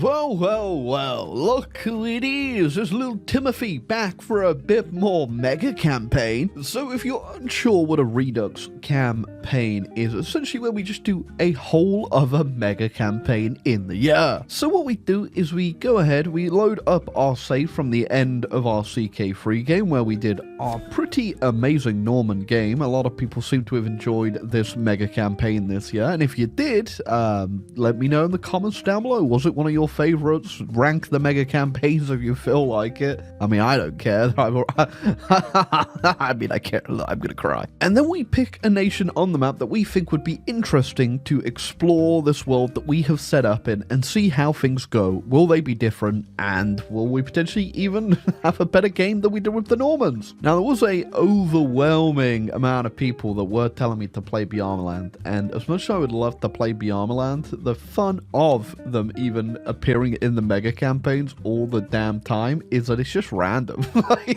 Well, well, well, look who it is. It's little Timothy back for a bit more mega campaign. So if you're unsure what a Redux campaign is, essentially where we just do a whole other mega campaign in the year. So what we do is we go ahead, we load up our save from the end of our CK3 game where we did our pretty amazing Norman game. A lot of people seem to have enjoyed this mega campaign this year, and if you did, let me know in the comments down below. Was it one of your favorites? Rank the mega campaigns if you feel like it. I mean, I don't care. I mean, I care. I'm gonna cry. And then we pick a nation on the map that we think would be interesting to explore this world that we have set up in and see how things go. Will they be different? And will we potentially even have a better game than we did with the Normans? Now, there was a overwhelming amount of people that were telling me to play Bjarmeland, and as much as I would love to play Bjarmeland, the fun of them even appearing in the mega campaigns all the damn time is that it's just random.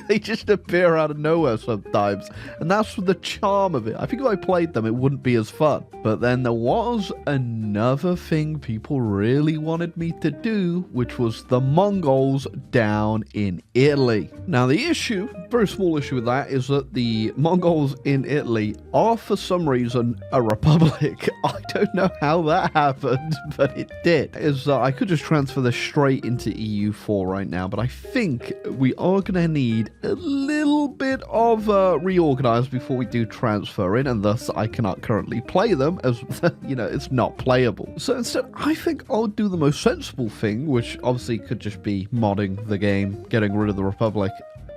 They just appear out of nowhere sometimes, and that's the charm of it. I think if I played them, it wouldn't be as fun. But then there was another thing people really wanted me to do, which was the Mongols down in Italy. Now, the issue, very small issue with that, is that the Mongols in Italy are for some reason a republic. I don't know how that happened, but it did. I could just transfer this straight into EU4 right now, but I think we are going to need a little bit of reorganize before we do transfer in, and thus I cannot currently play them as, you know, it's not playable. So instead, I think I'll do the most sensible thing, which obviously could just be modding the game, getting rid of the republic.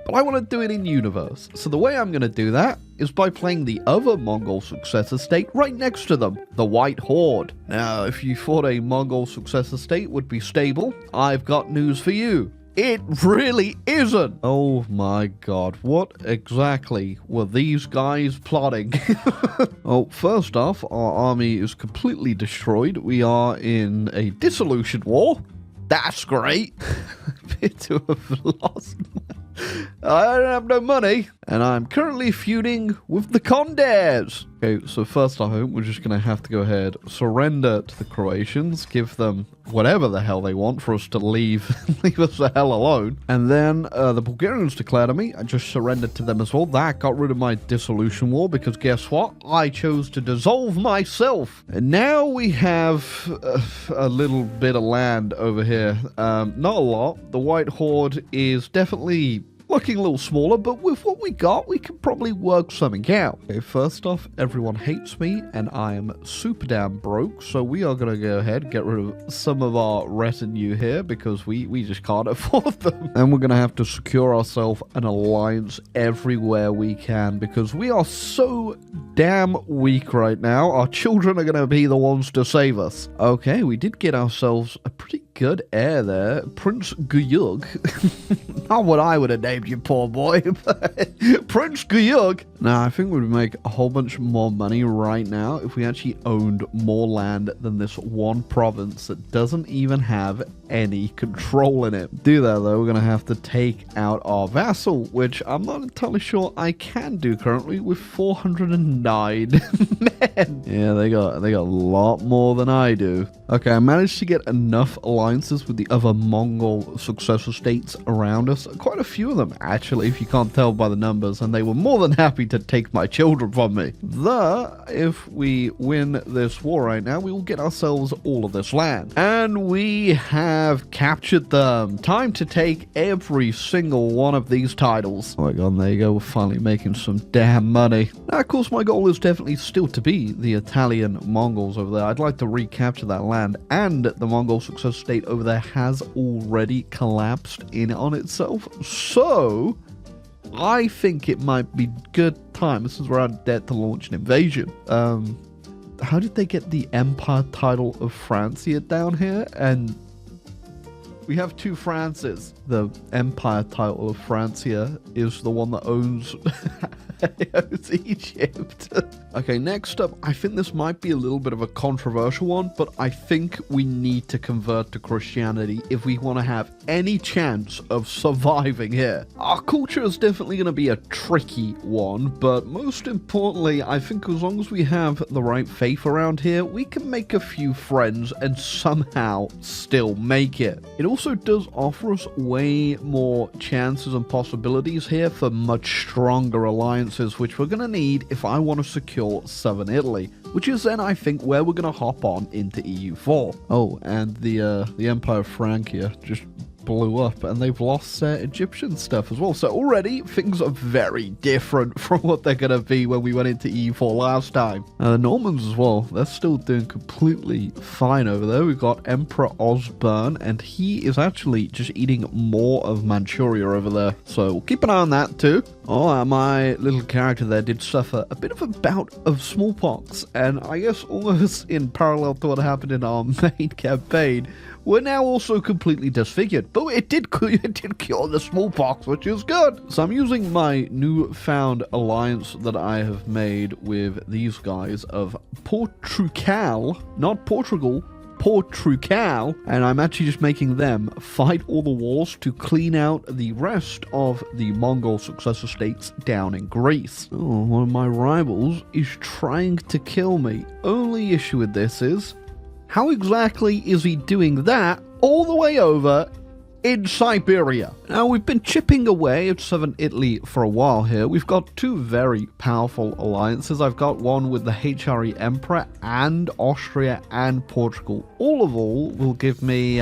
But I want to do it in universe. So the way I'm going to do that is by playing the other Mongol successor state right next to them, the White Horde. Now, if you thought a Mongol successor state would be stable, I've got news for you. It really isn't. Oh my god, what exactly were these guys plotting? Oh, first off, our army is completely destroyed. We are in a dissolution war. That's great. Appear to have lost. I don't have no money, and I'm currently feuding with the Condors. Okay, so first off, we're just going to have to go ahead, surrender to the Croatians, give them whatever the hell they want for us to leave us the hell alone. And then the Bulgarians declared on me. I just surrendered to them as well. That got rid of my dissolution war, because guess what? I chose to dissolve myself. And now we have a little bit of land over here. Not a lot. The White Horde is definitely looking a little smaller, but with what we got, we can probably work something out. Okay, first off, everyone hates me, and I am super damn broke, so we are going to go ahead and get rid of some of our retinue here, because we just can't afford them. And we're going to have to secure ourselves an alliance everywhere we can, because we are so damn weak right now. Our children are going to be the ones to save us. Okay, we did get ourselves a pretty good heir there, Prince Guyug. Not what I would have named you, poor boy, but Prince Guyug. Now, I think we'd make a whole bunch more money right now if we actually owned more land than this one province that doesn't even have any control in it. Do that, though, we're going to have to take out our vassal, which I'm not entirely sure I can do currently with 409 men. Yeah, they got a lot more than I do. Okay, I managed to get enough alliances with the other Mongol successor states around us. Quite a few of them, actually, if you can't tell by the numbers, and they were more than happy to take my children from me. If we win this war right now, we will get ourselves all of this land. And we have captured them. Time to take every single one of these titles. Oh my god, there you go. We're finally making some damn money. Now, of course, my goal is definitely still to be the Italian Mongols over there. I'd like to recapture that land, and the Mongol successor state over there has already collapsed in on itself. So I think it might be good time, since we're out of debt, to launch an invasion. How did they get the Empire title of Francia down here? And we have two Frances. The Empire title of Francia is the one that owns it was Egypt. Okay, next up, I think this might be a little bit of a controversial one, but I think we need to convert to Christianity if we want to have any chance of surviving here. Our culture is definitely going to be a tricky one, but most importantly, I think as long as we have the right faith around here, we can make a few friends and somehow still make it. It also does offer us way more chances and possibilities here for much stronger alliances, which we're going to need if I want to secure southern Italy, which is then, I think, where we're going to hop on into EU4. Oh, and the Empire of Francia just blew up, and they've lost their Egyptian stuff as well. So already, things are very different from what they're going to be when we went into EU4 last time. The Normans as well, they're still doing completely fine over there. We've got Emperor Osborne, and he is actually just eating more of Manchuria over there. So we'll keep an eye on that too. Oh, my little character there did suffer a bit of a bout of smallpox, and I guess almost in parallel to what happened in our main campaign, we're now also completely disfigured, but it did cure the smallpox, which is good. So I'm using my newfound alliance that I have made with these guys of Portugal, not Portugal, Portugal, and I'm actually just making them fight all the wars to clean out the rest of the Mongol successor states down in Greece. Oh, one of my rivals is trying to kill me. Only issue with this is, how exactly is he doing that all the way over in Siberia? Now, we've been chipping away at southern Italy for a while here. We've got two very powerful alliances. I've got one with the HRE Emperor and Austria and Portugal. All will give me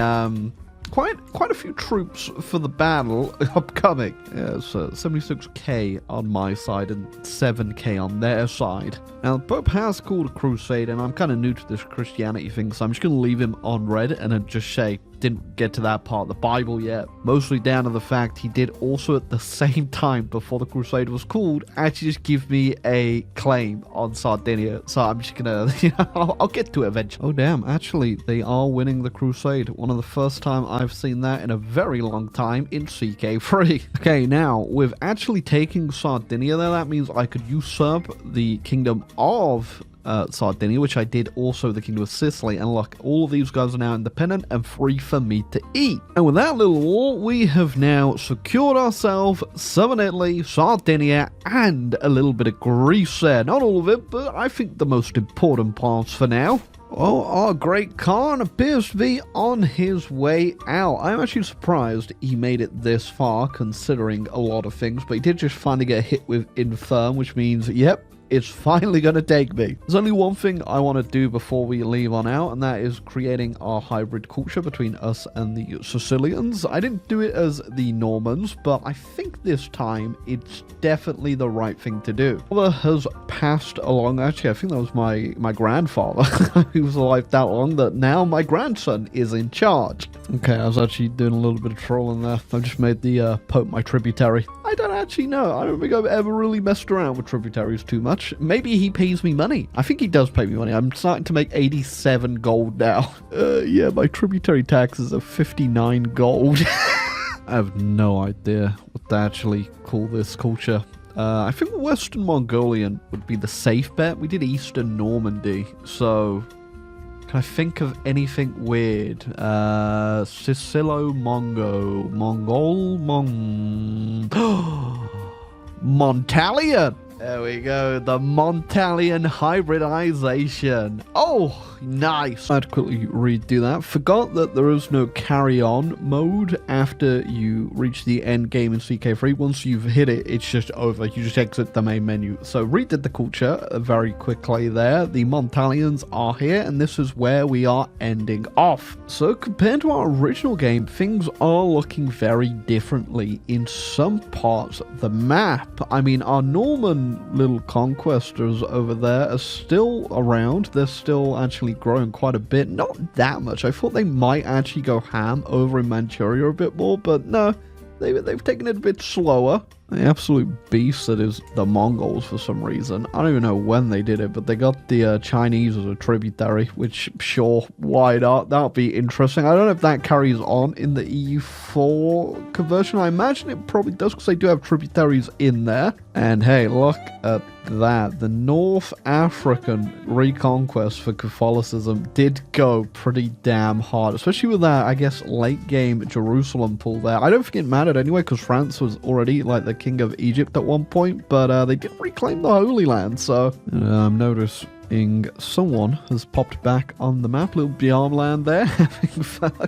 quite a few troops for the battle upcoming. Yeah, so 76k on my side and 7k on their side. Now, the Pope has called a crusade, and I'm kind of new to this Christianity thing, so I'm just going to leave him on red and then just say, didn't get to that part of the Bible yet. Mostly down to the fact he did also at the same time before the crusade was called actually just give me a claim on Sardinia. So I'm just gonna, I'll get to it eventually. Oh damn, actually they are winning the crusade. One of the first time I've seen that in a very long time in CK3. Okay, now with actually taking Sardinia there, that means I could usurp the kingdom of Sardinia, which I did also the Kingdom of Sicily, and look, all of these guys are now independent and free for me to eat. And with that little war, we have now secured ourselves southern Italy, Sardinia, and a little bit of Greece there. Not all of it, but I think the most important parts for now. Well, our great Khan appears to be on his way out. I'm actually surprised he made it this far, considering a lot of things, but he did just finally get hit with Infirm, which means, yep, it's finally going to take me. There's only one thing I want to do before we leave on out, and that is creating our hybrid culture between us and the Sicilians. I didn't do it as the Normans, but I think this time it's definitely the right thing to do. Father has passed along. Actually, I think that was my grandfather. He was alive that long that now my grandson is in charge. Okay, I was actually doing a little bit of trolling there. I just made the Pope my tributary. I don't actually know. I don't think I've ever really messed around with tributaries too much. Maybe he pays me money. I think he does pay me money. I'm starting to make 87 gold now. Yeah, my tributary taxes are 59 gold. I have no idea what to actually call this culture. I think Western Mongolian would be the safe bet. We did Eastern Normandy, so can I think of anything weird? Sicilo-Mongo. Montalian! There we go, the Montalian hybridization. Oh, nice. I had to quickly redo that. Forgot that there is no carry-on mode after you reach the end game in CK3. Once you've hit it, it's just over. You just exit the main menu. So redid the culture very quickly there. The Montalians are here, and this is where we are ending off. So compared to our original game, things are looking very differently in some parts of the map. I mean, our Norman little conquestors over there are still around. They're still actually growing quite a bit. Not that much. I thought they might actually go ham over in Manchuria a bit more, but no, they've taken it a bit slower. The absolute beast that is the Mongols for some reason. I don't even know when they did it, but they got the Chinese as a tributary, which, sure, why not? That'll be interesting. I don't know if that carries on in the EU4 conversion. I imagine it probably does, because they do have tributaries in there. And hey, look at that. The North African reconquest for Catholicism did go pretty damn hard, especially with that, I guess, late game Jerusalem pull there. I don't think it mattered anyway, because France was already like the king of Egypt at one point, but they did reclaim the Holy Land. So noticing someone has popped back on the map, little Beyond Land there, having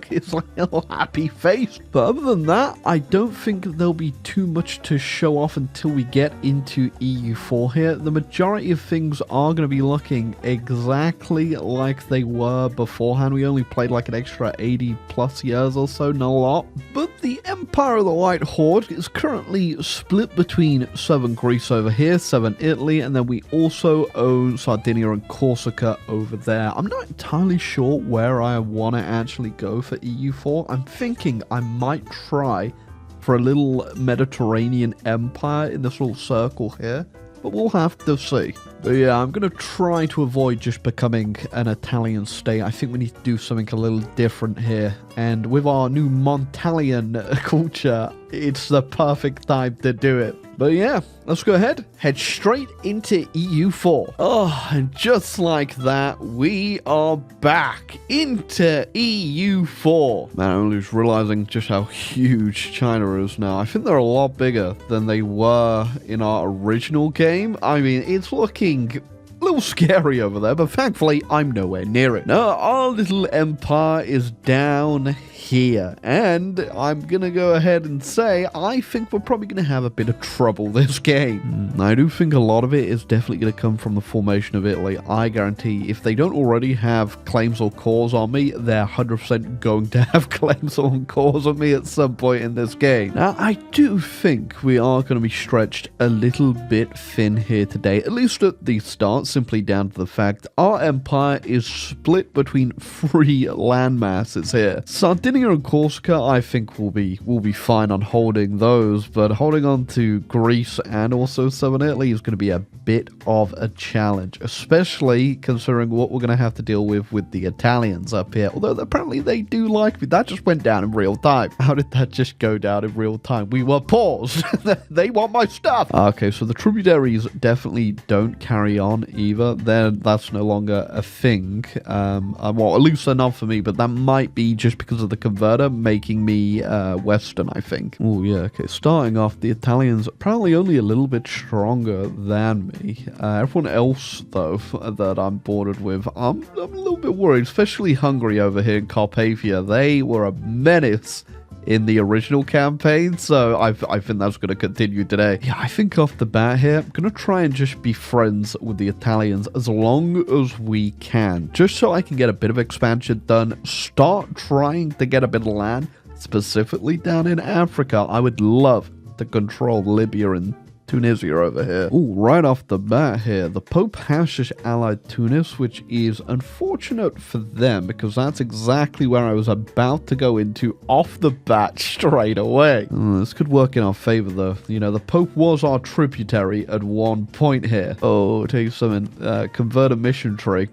his little happy face. But other than that, I don't think there'll be too much to show off until we get into EU4 here. The majority of things are going to be looking exactly like they were beforehand. We only played like an extra 80 plus years or so, not a lot. But the Empire of the White Horde is currently split between Southern Greece over here, Southern Italy, and then we also own Sardinia and Corsica over there. I'm not entirely sure where I want to actually go for EU4. I'm thinking I might try for a little Mediterranean empire in this little circle here, but we'll have to see. But yeah, I'm going to try to avoid just becoming an Italian state. I think we need to do something a little different here. And with our new Montalian culture, it's the perfect time to do it. But yeah, let's go ahead, head straight into EU4. Oh, and just like that, we are back into EU4. Man, I'm just realizing just how huge China is now. I think they're a lot bigger than they were in our original game. I mean, it's looking a little scary over there, but thankfully I'm nowhere near it. Now, our little empire is down here, and I'm gonna go ahead and say I think we're probably gonna have a bit of trouble this game. I do think a lot of it is definitely gonna come from the formation of Italy. I guarantee if they don't already have claims or cores on me, they're 100% going to have claims or cores on me at some point in this game. Now, I do think we are going to be stretched a little bit thin here today, at least at the start, simply down to the fact our empire is split between 3 land masses here. Sardinia and Corsica, I think will be fine on holding those, but holding on to Greece and also Southern Italy is going to be a bit of a challenge, especially considering what we're going to have to deal with the Italians up here. Although apparently they do like me. That just went down in real time. How did that just go down in real time? We were paused. They want my stuff. Okay, so the tributaries definitely don't carry on either. Then that's no longer a thing. Well, at least enough for me, but that might be just because of the converter making me Western, I think. Oh yeah, okay. Starting off, the Italians apparently only a little bit stronger than me. Everyone else, though, that I'm bordered with, I'm a little bit worried, especially Hungary over here in Carpathia. They were a menace in the original campaign, so I think that's going to continue today. Yeah, I think off the bat here, I'm going to try and just be friends with the Italians as long as we can, just so I can get a bit of expansion done, start trying to get a bit of land, specifically down in Africa. I would love to control Libya and Tunisia over here. Oh, right off the bat here, the Pope has just allied Tunis, which is unfortunate for them because that's exactly where I was about to go into off the bat straight away. This could work in our favor though. You know, the Pope was our tributary at one point here. Oh, I'll tell you something, convert a mission tree.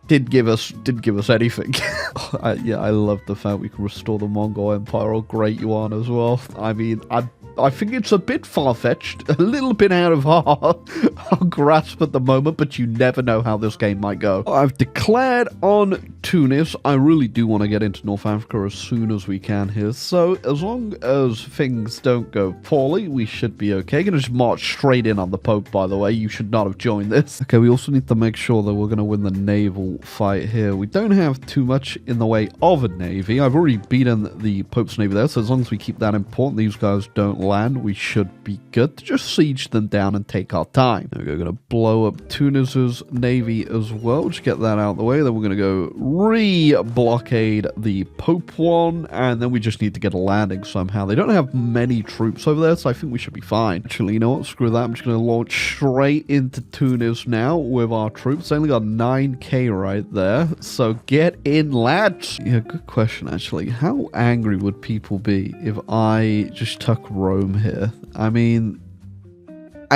Did give us anything. Yeah, I love the fact we can restore the Mongol Empire or Great Yuan as well. I mean, I think it's a bit far-fetched, a little bit out of our grasp at the moment, but you never know how this game might go. I've declared on Tunis. I really do want to get into North Africa as soon as we can here, so as long as things don't go poorly, we should be okay. Gonna just march straight in on the Pope, by the way. You should not have joined this. Okay, we also need to make sure that we're going to win the naval fight here. We don't have too much in the way of a navy. I've already beaten the Pope's navy there, so as long as we keep that important, these guys don't land, we should be good to just siege them down and take our time. We're going to blow up Tunis's navy as well. Just get that out of the way. Then we're going to go re-blockade the Pope one, and then we just need to get a landing somehow. They don't have many troops over there, so I think we should be fine. Actually, you know what? Screw that. I'm just going to launch straight into Tunis now with our troops. They only got 9k right there, so get in, lads. Yeah, good question, actually. How angry would people be if I just took Rome Rome here. I mean,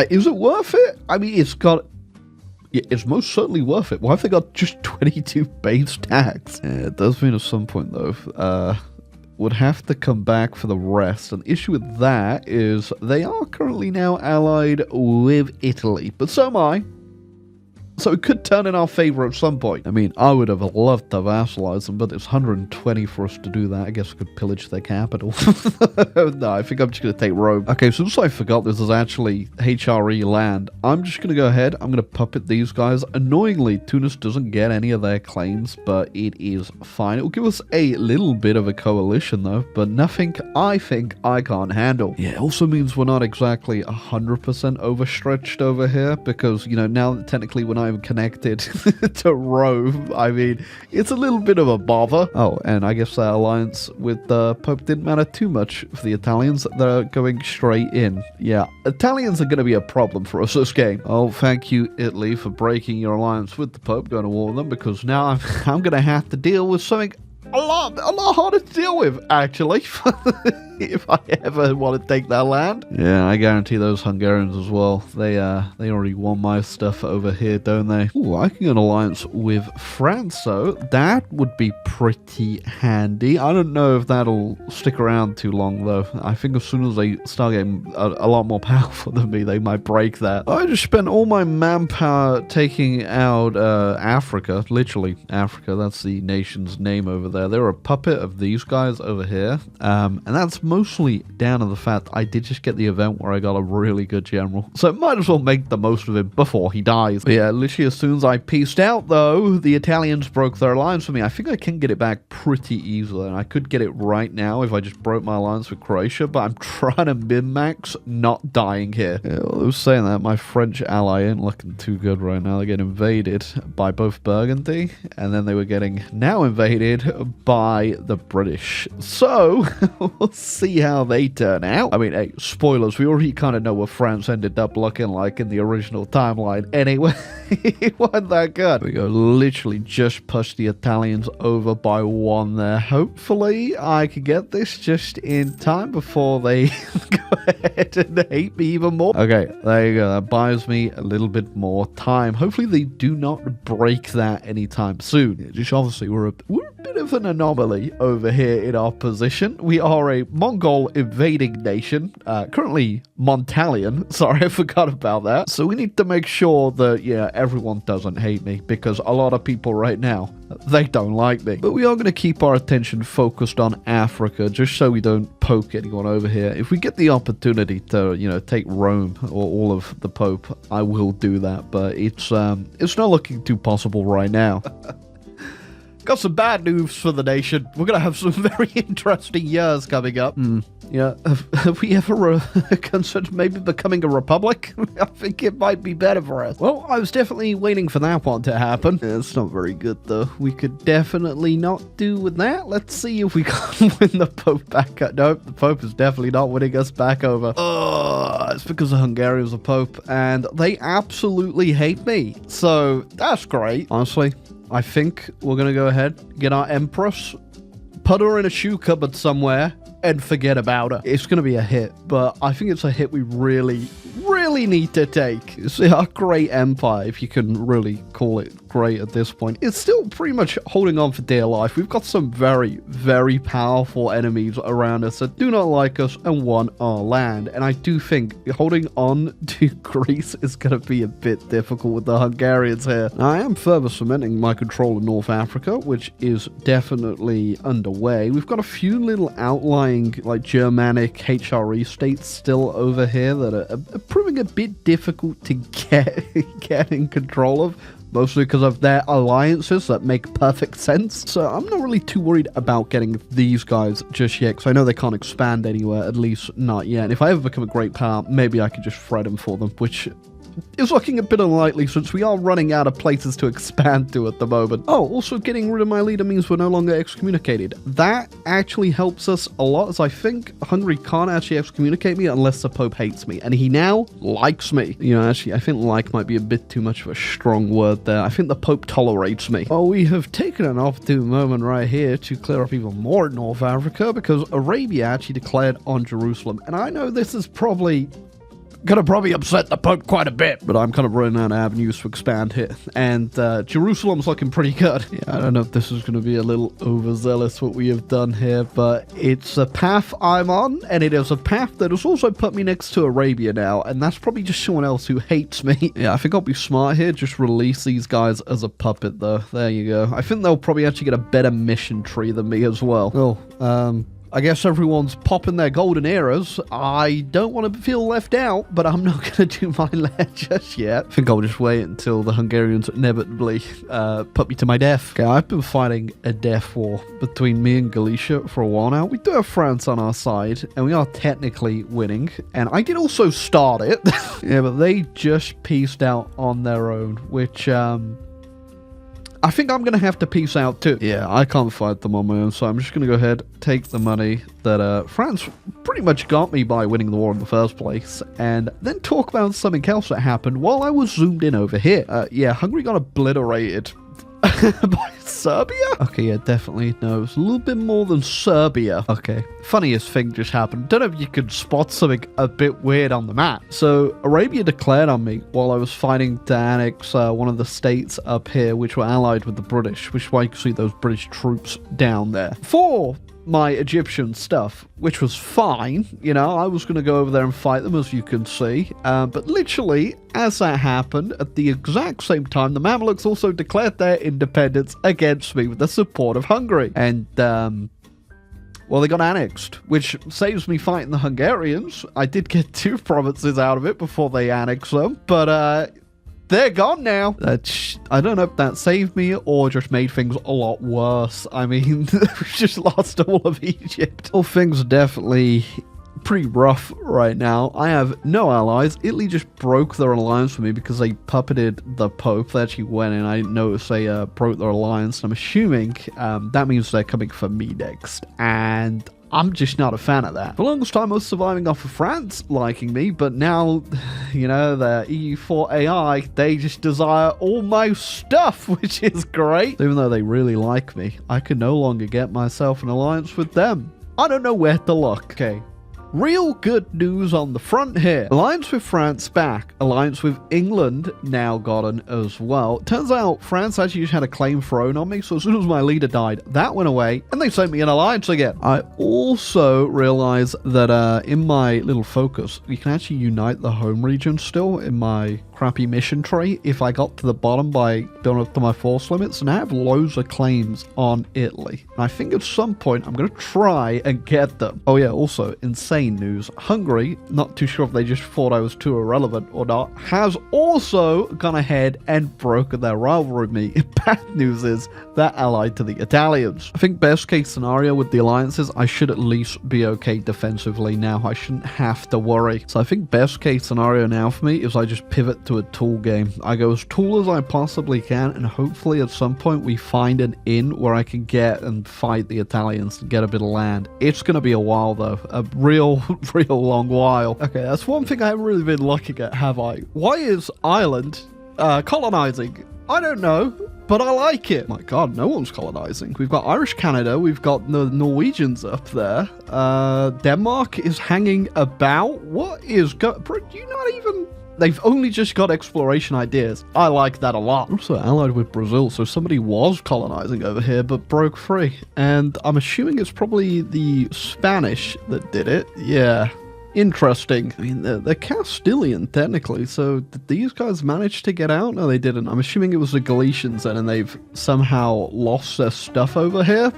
is it worth it? I mean, it's most certainly worth it. Why have they got just 22 base tax? Yeah, it does mean at some point, though, would have to come back for the rest. And the issue with that is they are currently now allied with Italy, but so am I. So it could turn in our favor at some point. I mean, I would have loved to vassalize them, but it's 120 for us to do that. I guess we could pillage their capital. No, I think I'm just going to take Rome. Okay, since I forgot this is actually HRE land, I'm just going to go ahead. I'm going to puppet these guys. Annoyingly, Tunis doesn't get any of their claims, but it is fine. It will give us a little bit of a coalition, though, but nothing I think I can't handle. Yeah, it also means we're not exactly 100% overstretched over here, because, you know, now that technically we're not connected to Rome, I mean, it's a little bit of a bother. Oh, and I guess that alliance with the Pope didn't matter too much for the Italians. They're going straight in. Yeah, Italians are going to be a problem for us this game. Oh, thank you, Italy, for breaking your alliance with the Pope, going to war with them, because now I'm going to have to deal with something a lot harder to deal with, actually. If I ever want to take that land. Yeah, I guarantee those Hungarians as well. They already won my stuff over here, don't they? Ooh, I can get an alliance with France, so that would be pretty handy. I don't know if that'll stick around too long, though. I think as soon as they start getting a lot more powerful than me, they might break that. I just spent all my manpower taking out Africa. Literally, Africa. That's the nation's name over there. They're a puppet of these guys over here. And that's mostly down to the fact I did just get the event where I got a really good general. So might as well make the most of him before he dies. But yeah, literally as soon as I peaced out, though, the Italians broke their alliance with me. I think I can get it back pretty easily, and I could get it right now if I just broke my alliance with Croatia, but I'm trying to min-max not dying here. Yeah, well, I was saying that my French ally ain't looking too good right now. They're getting invaded by both Burgundy, and then they were getting now invaded by the British. So, we'll see how they turn out. I mean, hey, spoilers, we already kind of know what France ended up looking like in the original timeline. Anyway, it wasn't that good. We go literally just push the Italians over by one there. Hopefully, I can get this just in time before they go ahead and hate me even more. Okay, there you go. That buys me a little bit more time. Hopefully, they do not break that anytime soon. Just obviously, we're a bit of an anomaly over here in our position. We are a Mongol invading nation, currently Montalian. Sorry, I forgot about that. So we need to make sure that, yeah, everyone doesn't hate me, because a lot of people right now, they don't like me. But we are going to keep our attention focused on Africa, just so we don't poke anyone over here. If we get the opportunity to, you know, take Rome or all of the Pope, I will do that, but it's not looking too possible right now. Got some bad news for the nation. We're going to have some very interesting years coming up. Yeah, have we ever considered maybe becoming a republic? I think it might be better for us. Well, I was definitely waiting for that one to happen. Yeah, it's not very good, though. We could definitely not do with that. Let's see if we can win the Pope back. Nope, the Pope is definitely not winning us back over. It's because the Hungarians are Pope, and they absolutely hate me. So, that's great. Honestly, I think we're going to go ahead, get our Empress, put her in a shoe cupboard somewhere, and forget about her. It's going to be a hit, but I think it's a hit we really need to take. See, our great empire, if you can really call it great at this point, it's still pretty much holding on for dear life. We've got some very powerful enemies around us that do not like us and want our land, and I do think holding on to Greece is going to be a bit difficult with the Hungarians here. Now, I am further cementing my control of North Africa, which is definitely underway. We've got a few little outlying, like, Germanic HRE states still over here that are proving a bit difficult to get in control of, mostly because of their alliances that make perfect sense. So I'm not really too worried about getting these guys just yet, because I know they can't expand anywhere, at least not yet. And if I ever become a great power, maybe I could just thread them for them, which is looking a bit unlikely since we are running out of places to expand to at the moment. Oh, also getting rid of my leader means we're no longer excommunicated. That actually helps us a lot, as I think Hungary can't actually excommunicate me unless the Pope hates me, and he now likes me. You know, actually, I think like might be a bit too much of a strong word there. I think the Pope tolerates me. Oh, we have taken an opportune moment right here to clear up even more North Africa, because Arabia actually declared on Jerusalem, and I know this is probably gonna upset the Pope quite a bit, but I'm kind of running out of avenues to expand here, and Jerusalem's looking pretty good. Yeah, I don't know if this is gonna be a little overzealous what we have done here, but it's a path I'm on, and it is a path that has also put me next to Arabia now, and that's probably just someone else who hates me. Yeah, I think I'll be smart here, just release these guys as a puppet though. There you go. I think they'll probably actually get a better mission tree than me as well. Oh, I guess everyone's popping their golden eras. I don't want to feel left out, but I'm not going to do my lair just yet. I think I'll just wait until the Hungarians inevitably put me to my death. Okay, I've been fighting a death war between me and Galicia for a while now. We do have France on our side, and we are technically winning. And I did also start it. Yeah, but they just pieced out on their own, which I think I'm going to have to peace out too. Yeah, I can't fight them on my own, so I'm just going to go ahead, take the money that France pretty much got me by winning the war in the first place, and then talk about something else that happened while I was zoomed in over here. Yeah, Hungary got obliterated by Serbia? Okay, yeah, definitely. No, it's a little bit more than Serbia. Okay, funniest thing just happened. Don't know if you could spot something a bit weird on the map. So, Arabia declared on me while I was fighting to annex one of the states up here, which were allied with the British, which is why you can see those British troops down there. For my Egyptian stuff, which was fine, you know, I was going to go over there and fight them, as you can see, but literally, as that happened, at the exact same time, the Mamluks also declared their independence against me with the support of Hungary, and, well, they got annexed, which saves me fighting the Hungarians. I did get 2 provinces out of it before they annexed them, but, they're gone now. I don't know if that saved me or just made things a lot worse. I mean, we've just lost all of Egypt. Well, things are definitely pretty rough right now. I have no allies. Italy just broke their alliance with me because they puppeted the Pope. They actually went in. I didn't notice they broke their alliance. I'm assuming that means they're coming for me next. And I'm just not a fan of that. For the longest time, I was surviving off of France liking me, but now, you know, the EU4 AI, they just desire all my stuff, which is great. Even though they really like me, I can no longer get myself an alliance with them. I don't know where to look. Okay. Real good news on the front here. Alliance with France back. Alliance with England now gotten as well. Turns out France actually just had a claim thrown on me, so as soon as my leader died, that went away, and they sent me an alliance again. I also realized that in my little focus, you can actually unite the home region still in my crappy mission tree if I got to the bottom by going up to my force limits, and I have loads of claims on Italy. And I think at some point I'm going to try and get them. Oh yeah, also insane news. Hungary, not too sure if they just thought I was too irrelevant or not, has also gone ahead and broken their rivalry with me. Bad news is they're allied to the Italians. I think best case scenario with the alliances, I should at least be okay defensively now. I shouldn't have to worry. So I think best case scenario now for me is I just pivot to a tool game. I go as tool as I possibly can, and hopefully at some point we find an inn where I can get and fight the Italians and get a bit of land. It's going to be a while though. A real long while. Okay, that's one thing I haven't really been looking at, have I? Why is Ireland colonizing? I don't know, but I like it. My god, no one's colonizing. We've got Irish Canada, we've got the Norwegians up there. Denmark is hanging about. What is bro, you not even... They've only just got exploration ideas. I like that a lot. Also allied with Brazil, so somebody was colonizing over here but broke free. And I'm assuming it's probably the Spanish that did it. Yeah. Interesting. I mean, they're Castilian, technically, so did these guys manage to get out? No, they didn't. I'm assuming it was the Galicians then, and they've somehow lost their stuff over here.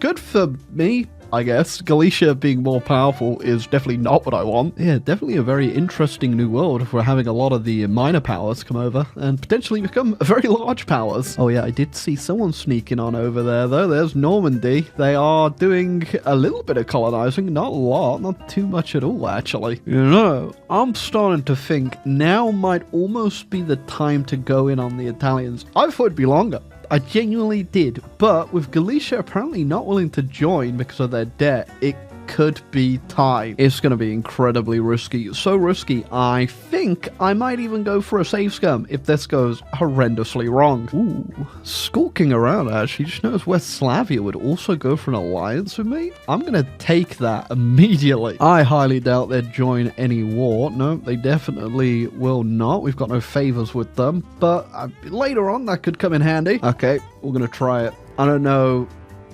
Good for me. I guess. Galicia being more powerful is definitely not what I want. Yeah, definitely a very interesting new world if we're having a lot of the minor powers come over and potentially become very large powers. Oh yeah, I did see someone sneaking on over there though. There's Normandy. They are doing a little bit of colonizing, not a lot, not too much at all actually. You know, I'm starting to think now might almost be the time to go in on the Italians. I thought it'd be longer. I genuinely did, but with Galicia apparently not willing to join because of their debt, it could be time. It's going to be incredibly risky. So risky, I think I might even go for a save scum if this goes horrendously wrong. Ooh, skulking around actually. Just noticed West Slavia would also go for an alliance with me. I'm going to take that immediately. I highly doubt they'd join any war. No, they definitely will not. We've got no favors with them, but later on that could come in handy. Okay, we're going to try it. I don't know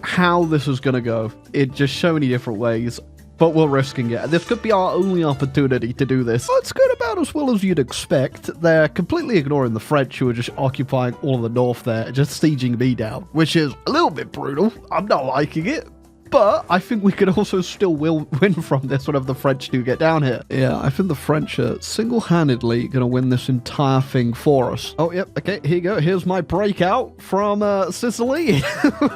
how this is going to go. It just so many different ways, but we're risking it. This could be our only opportunity to do this. It's going about as well as you'd expect. They're completely ignoring the French, who are just occupying all of the north there, just sieging me down, which is a little bit brutal. I'm not liking it. But I think we could also still win from this whenever the French do get down here. Yeah, I think the French are single-handedly going to win this entire thing for us. Oh, yep. Okay, here you go. Here's my breakout from Sicily.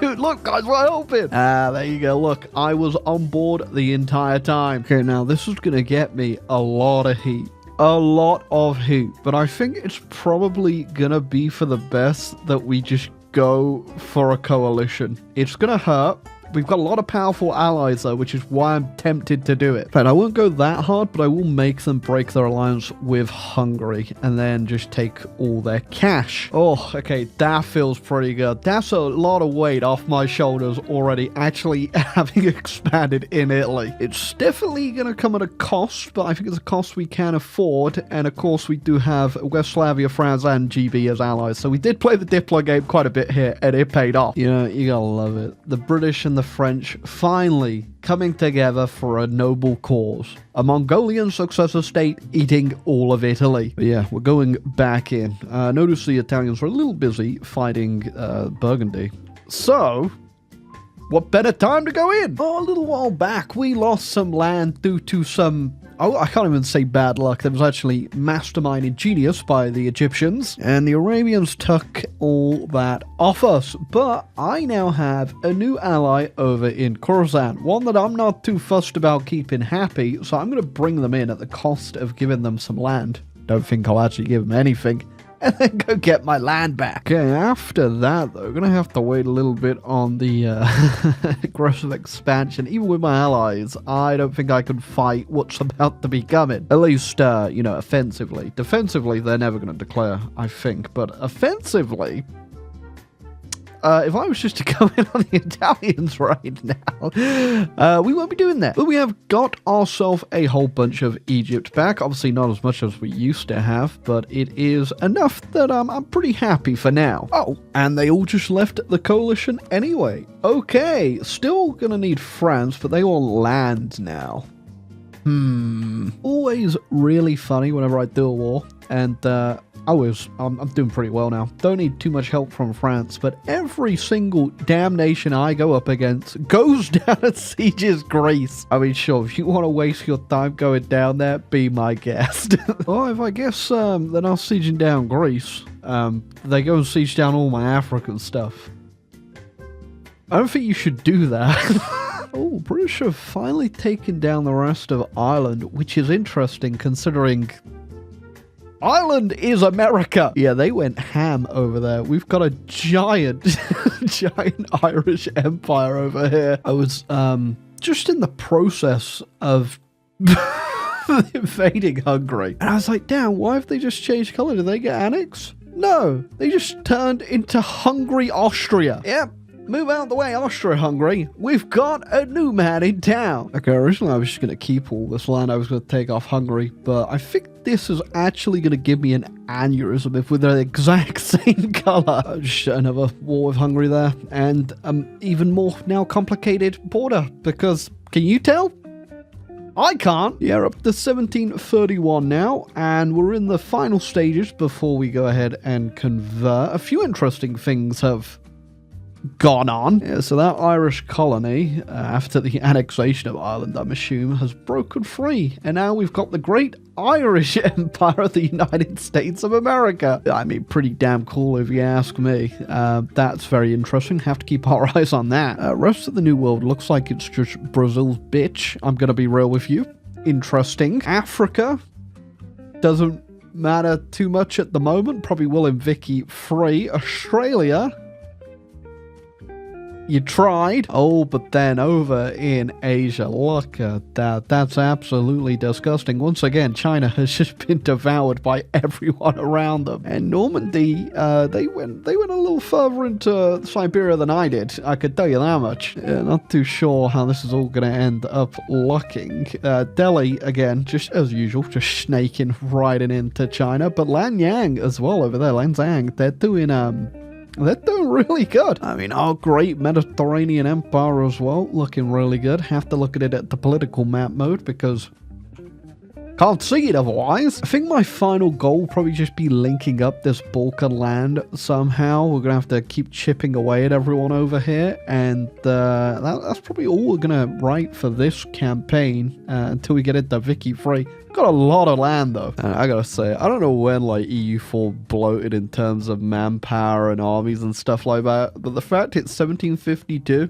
Look, guys, we're helping. There you go. Look, I was on board the entire time. Okay, now this is going to get me a lot of heat. A lot of heat. But I think it's probably going to be for the best that we just go for a coalition. It's going to hurt. We've got a lot of powerful allies though, which is why I'm tempted to do it. And I won't go that hard, but I will make them break their alliance with Hungary and then just take all their cash. Oh, okay, that feels pretty good. That's a lot of weight off my shoulders already, actually having expanded in Italy. It's definitely going to come at a cost, but I think it's a cost we can afford. And of course, we do have West Slavia, France, and GB as allies. So we did play the Diplo game quite a bit here, and it paid off. You know, you gotta love it. The British and the French finally coming together for a noble cause. A Mongolian successor state eating all of Italy. But yeah, we're going back in. Notice the Italians were a little busy fighting Burgundy. So, what better time to go in? Oh, a little while back, we lost some land due to some... Oh, I can't even say bad luck. That was actually masterminded genius by the Egyptians. And the Arabians took all that off us. But I now have a new ally over in Khorasan. One that I'm not too fussed about keeping happy. So I'm going to bring them in at the cost of giving them some land. Don't think I'll actually give them anything. And then go get my land back. Okay, after that, though, we're going to have to wait a little bit on the aggressive expansion. Even with my allies, I don't think I can fight what's about to be coming. At least, you know, offensively. Defensively, they're never going to declare, I think. But offensively... if I was just to come in on the Italians right now, we won't be doing that. But we have got ourselves a whole bunch of Egypt back. Obviously not as much as we used to have, but it is enough that I'm pretty happy for now. Oh, and they all just left the coalition anyway. Okay, still gonna need France, but they want land now. Always really funny whenever I do a war, and I'm doing pretty well now. Don't need too much help from France, but every single damn nation I go up against goes down and sieges Greece. I mean, sure, if you want to waste your time going down there, be my guest. Well, if I guess they're not sieging down Greece, they go and siege down all my African stuff. I don't think you should do that. Oh, British have finally taken down the rest of Ireland, which is interesting considering... Ireland is America. Yeah, they went ham over there. We've got a giant, giant Irish empire over here. I was just in the process of invading Hungary. And I was like, damn, why have they just changed color? Did they get annexed? No, they just turned into Hungary, Austria. Yep. Move out of the way, Austria-Hungary. We've got a new man in town. Okay, originally I was just going to keep all this land. I was going to take off Hungary, but I think this is actually going to give me an aneurysm if we're the exact same color. Just another war with Hungary there, and even more now complicated border, because, can you tell? I can't. Yeah, up to 1731 now, and we're in the final stages before we go ahead and convert. A few interesting things have gone on. Yeah, so that Irish colony, after the annexation of Ireland, I'm assuming, has broken free. And now we've got the Great Irish Empire of the United States of America. I mean, pretty damn cool if you ask me. That's very interesting. Have to keep our eyes on that. Rest of the New World looks like it's just Brazil's bitch. I'm going to be real with you. Interesting. Africa doesn't matter too much at the moment. Probably will in Vicky 3. Australia, you tried. Oh, but then over in Asia, look at that. That's absolutely disgusting. Once again, China has just been devoured by everyone around them. And Normandy, they went a little further into Siberia than I did. I could tell you that much. Not too sure how this is all going to end up looking. Delhi, again, just as usual, just snaking right into China. But Lanyang as well over there, Lanzang, they're doing really good. I mean, our great Mediterranean empire as well, looking really good. Have to look at it at the political map mode because can't see it otherwise. I think my final goal will probably just be linking up this Balkan land somehow. We're going to have to keep chipping away at everyone over here. And that's probably all we're going to write for this campaign until we get into Vicky 3. Got a lot of land though. And I gotta say, I don't know when like EU4 bloated in terms of manpower and armies and stuff like that, but the fact it's 1752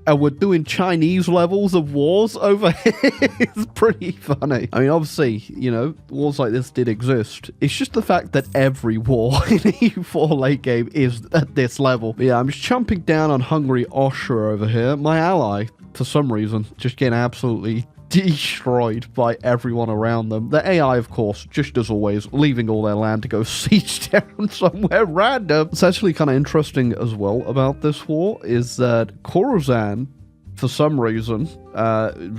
and we're doing Chinese levels of wars over here is pretty funny. I mean, obviously, you know, wars like this did exist. It's just the fact that every war in EU4 late game is at this level. But yeah, I'm just chomping down on Hungary, Austria over here. My ally, for some reason, just getting absolutely destroyed by everyone around them. The AI, of course, just as always, leaving all their land to go siege down somewhere random. It's actually kind of interesting as well about this war is that Khorasan, for some reason,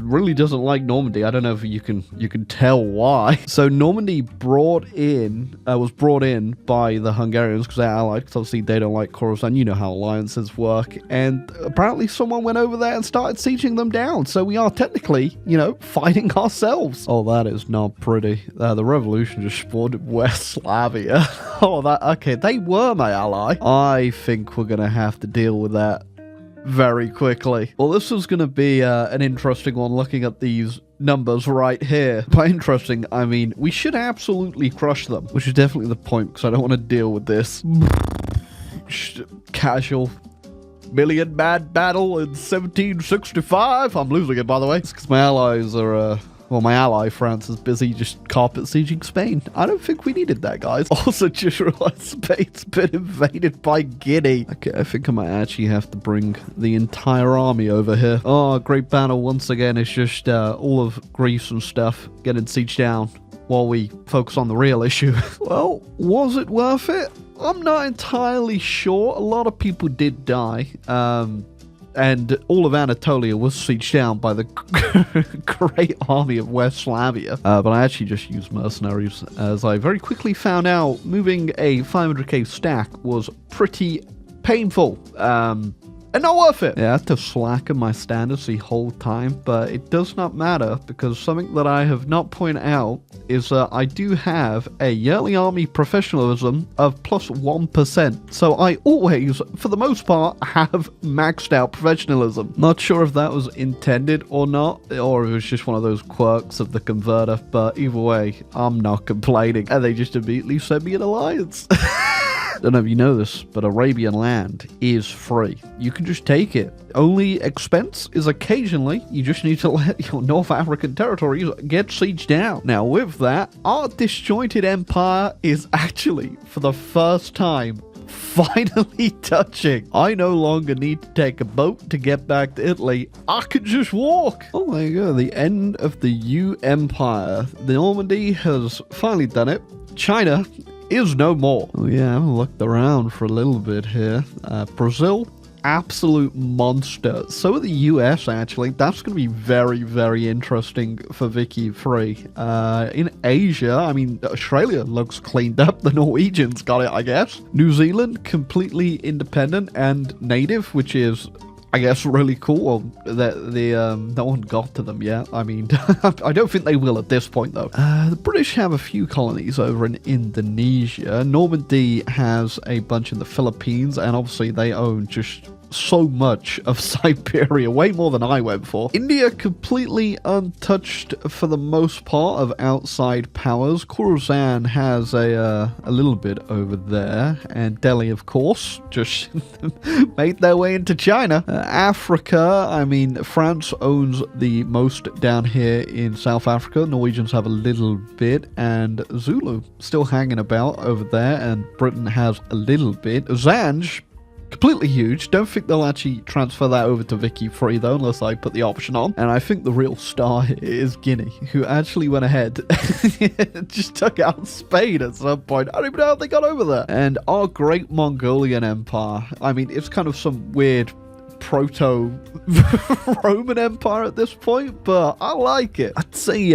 really doesn't like Normandy. I don't know if you can tell why. So Normandy was brought in by the Hungarians because they're allied, because obviously they don't like Khorasan. You know how alliances work. And apparently someone went over there and started sieging them down. So we are technically, you know, fighting ourselves. Oh, that is not pretty. The revolution just spawned in West Slavia. Okay, they were my ally. I think we're going to have to deal with that very quickly. Well, this is going to be an interesting one looking at these numbers right here. By interesting, I mean we should absolutely crush them, which is definitely the point because I don't want to deal with this casual million-man battle in 1765. I'm losing it, by the way. It's because my allies are well, my ally, France, is busy just carpet sieging Spain. I don't think we needed that, guys. Also, just realized Spain's been invaded by Guinea. Okay, I think I might actually have to bring the entire army over here. Oh, great battle once again. It's just all of Greece and stuff getting sieged down while we focus on the real issue. Well, was it worth it? I'm not entirely sure. A lot of people did die. And all of Anatolia was sieged down by the great army of West Slavia. But I actually just used mercenaries, as I very quickly found out moving a 500k stack was pretty painful. And not worth it. Yeah, I had to slacken my standards the whole time, but it does not matter because something that I have not pointed out is that I do have a yearly army professionalism of plus 1%. So I always, for the most part, have maxed out professionalism. Not sure if that was intended or not, or if it was just one of those quirks of the converter, but either way, I'm not complaining. And they just immediately sent me an alliance. I don't know if you know this, but Arabian land is free. You can just take it. Only expense is occasionally you just need to let your North African territories get sieged down. Now with that, our disjointed empire is actually, for the first time, finally touching. I no longer need to take a boat to get back to Italy. I can just walk. Oh, there you go. The end of the U Empire. The Normandy has finally done it. China is no more. Oh yeah, I haven't looked around for a little bit here. Brazil, absolute monster. So are the US, actually. That's going to be very, very interesting for Vicky 3. In Asia, I mean, Australia looks cleaned up. The Norwegians got it, I guess. New Zealand, completely independent and native, which is I guess, really cool. Well, no one got to them yet. I mean, I don't think they will at this point, though. The British have a few colonies over in Indonesia. Normandy has a bunch in the Philippines, and obviously they own just so much of Siberia, way more than I went for. India completely untouched for the most part of outside powers. Khorasan has a little bit over there, and Delhi, of course, just made their way into China. Africa, I mean, France owns the most down here in South Africa. Norwegians have a little bit, and Zulu still hanging about over there, and Britain has a little bit. Zanj, completely huge. Don't think they'll actually transfer that over to Vicky Free though, unless I put the option on. And I think the real star here is Guinea, who actually went ahead just took out Spain at some point. I don't even know how they got over there. And our great Mongolian Empire, I mean, it's kind of some weird proto-Roman Empire at this point, but I like it. I'd say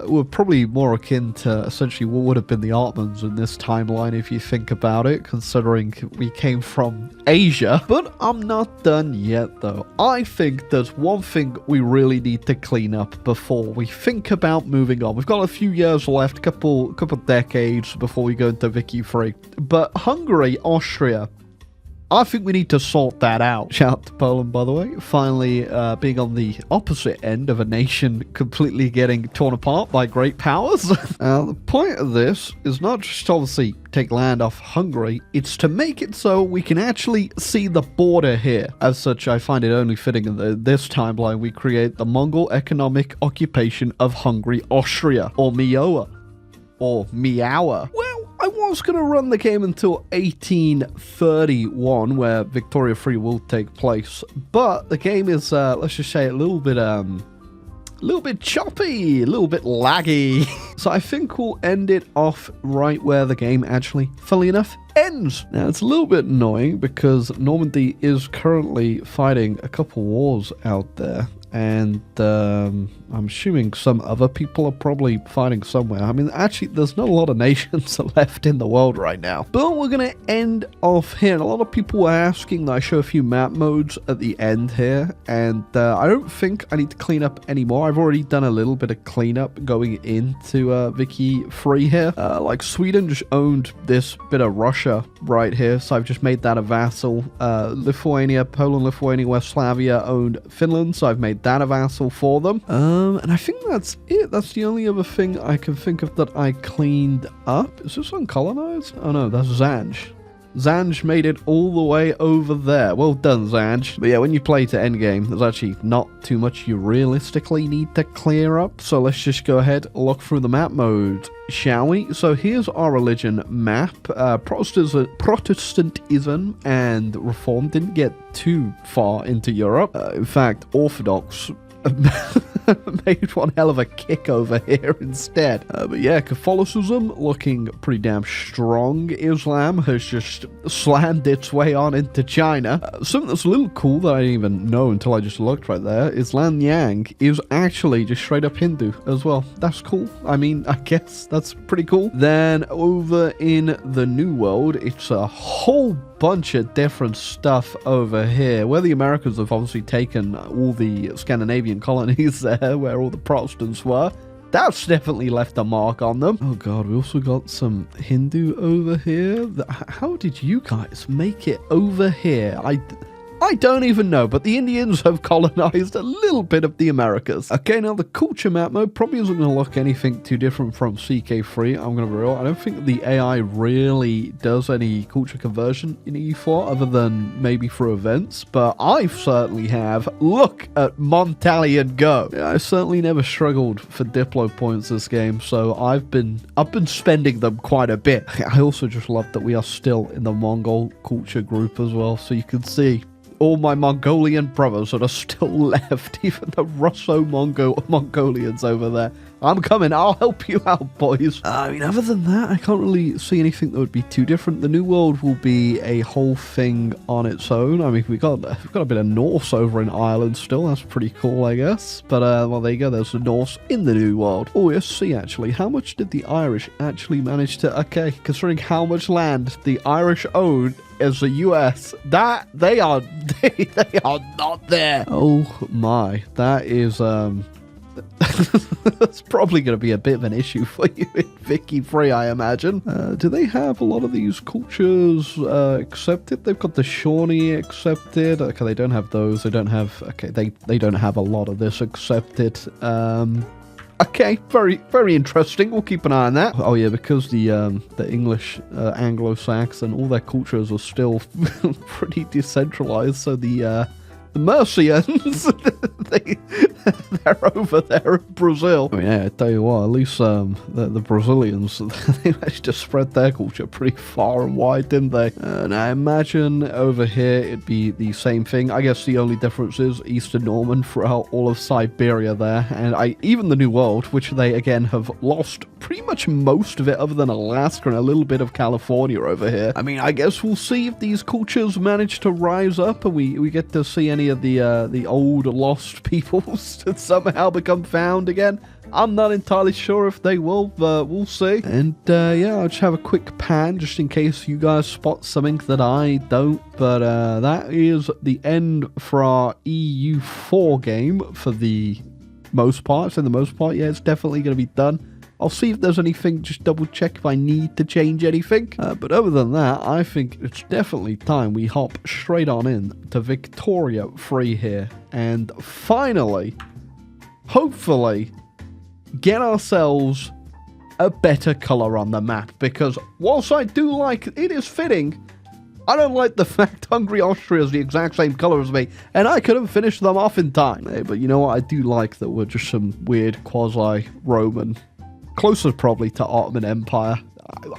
we're probably more akin to essentially what would have been the Ottomans in this timeline if you think about it, considering we came from Asia. But I'm not done yet, though. I think there's one thing we really need to clean up before we think about moving on. We've got a few years left, couple decades before we go into Vicky Free. But Hungary, Austria, I think we need to sort that out. Shout out to Poland, by the way. Finally being on the opposite end of a nation completely getting torn apart by great powers. The point of this is not just obviously take land off Hungary, it's to make it so we can actually see the border here. As such, I find it only fitting in this timeline we create the Mongol economic occupation of Hungary, Austria, or Mioa, or Miawa. I was going to run the game until 1831, where Victoria Free will take place, but the game is, let's just say, a little bit choppy, a little bit laggy. So I think we'll end it off right where the game actually, funnily enough, ends. Now, it's a little bit annoying because Normandy is currently fighting a couple wars out there. And I'm assuming some other people are probably fighting somewhere. I mean, actually, there's not a lot of nations left in the world right now. But we're going to end off here. And a lot of people were asking that I show a few map modes at the end here. And I don't think I need to clean up anymore. I've already done a little bit of cleanup going into Vicky Free here. Like Sweden just owned this bit of Russia right here. So I've just made that a vassal. Lithuania, Poland, Lithuania, Westphalia owned Finland. So I've made that a vassal for them. And I think that's it. That's the only other thing I can think of that I cleaned up. Is this uncolonized? Oh no, that's Zanj. Zanj made it all the way over there. Well done, Zanj. But yeah, when you play to endgame, there's actually not too much you realistically need to clear up. So let's just go ahead, look through the map mode, shall we? So here's our religion map. Protestantism and Reform didn't get too far into Europe. In fact, Orthodox made one hell of a kick over here instead. But yeah, Catholicism looking pretty damn strong. Islam has just slammed its way on into China. Something that's a little cool that I didn't even know until I just looked right there is Lanyang is actually just straight up Hindu as well. That's cool. I mean, I guess that's pretty cool. Then over in the New World, it's a whole bunch of different stuff over here, where the Americans have obviously taken all the Scandinavian colonies there, where all the Protestants were. That's definitely left a mark on them. Oh god, we also got some Hindu over here. How did you guys make it over here? I don't even know, but the Indians have colonized a little bit of the Americas. Okay, now the culture map mode probably isn't going to look anything too different from CK3. I'm going to be real. I don't think the AI really does any culture conversion in E4 other than maybe for events, but I certainly have. Look at Montali and Go. Yeah, I certainly never struggled for Diplo points this game, so I've been spending them quite a bit. I also just love that we are still in the Mongol culture group as well, so you can see all my Mongolian brothers that are still left, even the Russo-Mongolians over there. I'm coming. I'll help you out, boys. I mean, other than that, I can't really see anything that would be too different. The New World will be a whole thing on its own. I mean, we've got a bit of Norse over in Ireland still. That's pretty cool, I guess. But, well, there you go. There's the Norse in the New World. Oh, let's see, actually. How much did the Irish actually manage to... Okay, considering how much land the Irish own as the US. That they are they are not there. Oh my, that is that's probably going to be a bit of an issue for you in Vicky 3, I imagine. Do they have a lot of these cultures accepted? They've got the Shawnee accepted. Okay, they don't have those. They don't have... Okay, they don't have a lot of this accepted. Okay, very interesting. We'll keep an eye on that. Oh yeah, because the English, Anglo-Saxon, all their cultures are still pretty decentralized, so the Mercians, they're over there in Brazil. Oh, yeah, I tell you what, at least the Brazilians, they managed to spread their culture pretty far and wide, didn't they? And I imagine over here it'd be the same thing. I guess the only difference is Eastern Norman throughout all of Siberia there, and even the New World, which they again have lost pretty much most of it other than Alaska and a little bit of California over here. I mean, I guess we'll see if these cultures manage to rise up and we get to see any of the old lost peoples somehow become found again. I'm not entirely sure if they will, but we'll see. And yeah, I'll just have a quick pan just in case you guys spot something that I don't. But that is the end for our EU4 game for the most part. So the most part, yeah, it's definitely going to be done. I'll see if there's anything, just double check if I need to change anything. But other than that, I think it's definitely time we hop straight on in to Victoria 3 here. And finally, hopefully, get ourselves a better color on the map. Because whilst I do like, it is fitting, I don't like the fact Hungary Austria is the exact same color as me, and I could have finished them off in time. Hey, but you know what, I do like that we're just some weird quasi-Roman, closer probably to Ottoman Empire.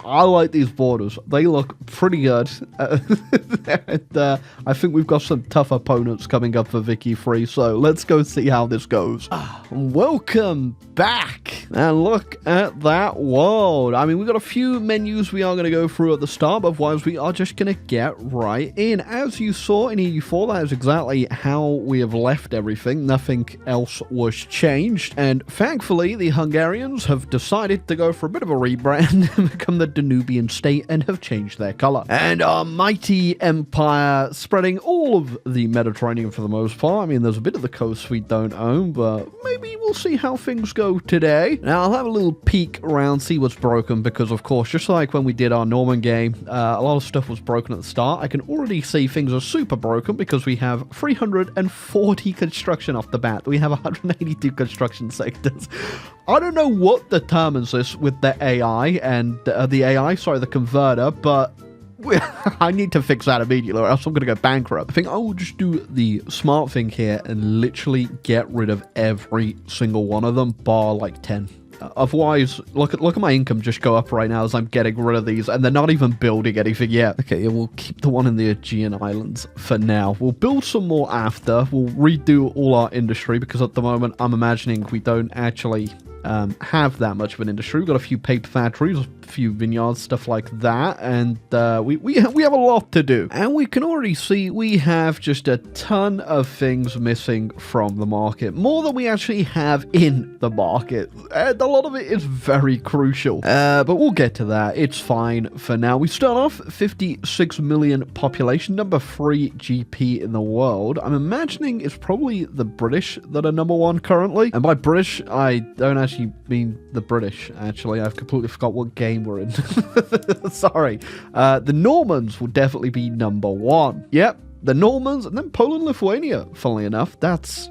I like these borders. They look pretty good. And I think we've got some tough opponents coming up for Vicky 3, so let's go see how this goes. Welcome back. And look at that world. I mean, we've got a few menus we are going to go through at the start, but otherwise we are just going to get right in. As you saw in EU4, that is exactly how we have left everything. Nothing else was changed. And thankfully, the Hungarians have decided to go for a bit of a rebrand and become the Danubian state and have changed their color. And our mighty empire spreading all of the Mediterranean for the most part. I mean, there's a bit of the coast we don't own, but maybe we'll see how things go today. Now, I'll have a little peek around, see what's broken, because of course, just like when we did our Norman game, a lot of stuff was broken at the start. I can already see things are super broken because we have 340 construction off the bat. We have 182 construction sectors. I don't know what determines this with the AI and the converter, but I need to fix that immediately or else I'm going to go bankrupt. I think I will just do the smart thing here and literally get rid of every single one of them, bar like 10. Otherwise, look at my income just go up right now as I'm getting rid of these, and they're not even building anything yet. Okay, yeah, we'll keep the one in the Aegean Islands for now. We'll build some more after. We'll redo all our industry, because at the moment, I'm imagining we don't actually have that much of an industry. We've got a few paper factories, a few vineyards, stuff like that, and we have a lot to do. And we can already see we have just a ton of things missing from the market, more than we actually have in the market, and a lot of it is very crucial. But we'll get to that. It's fine for now. We start off 56 million population, number 3 GP in the world. I'm imagining it's probably the British that are number 1 currently, and by British I don't actually mean the British. Actually, I've completely forgot what game we're in. Sorry. The Normans will definitely be number 1. Yep, the Normans, and then Poland, Lithuania. Funnily enough, that's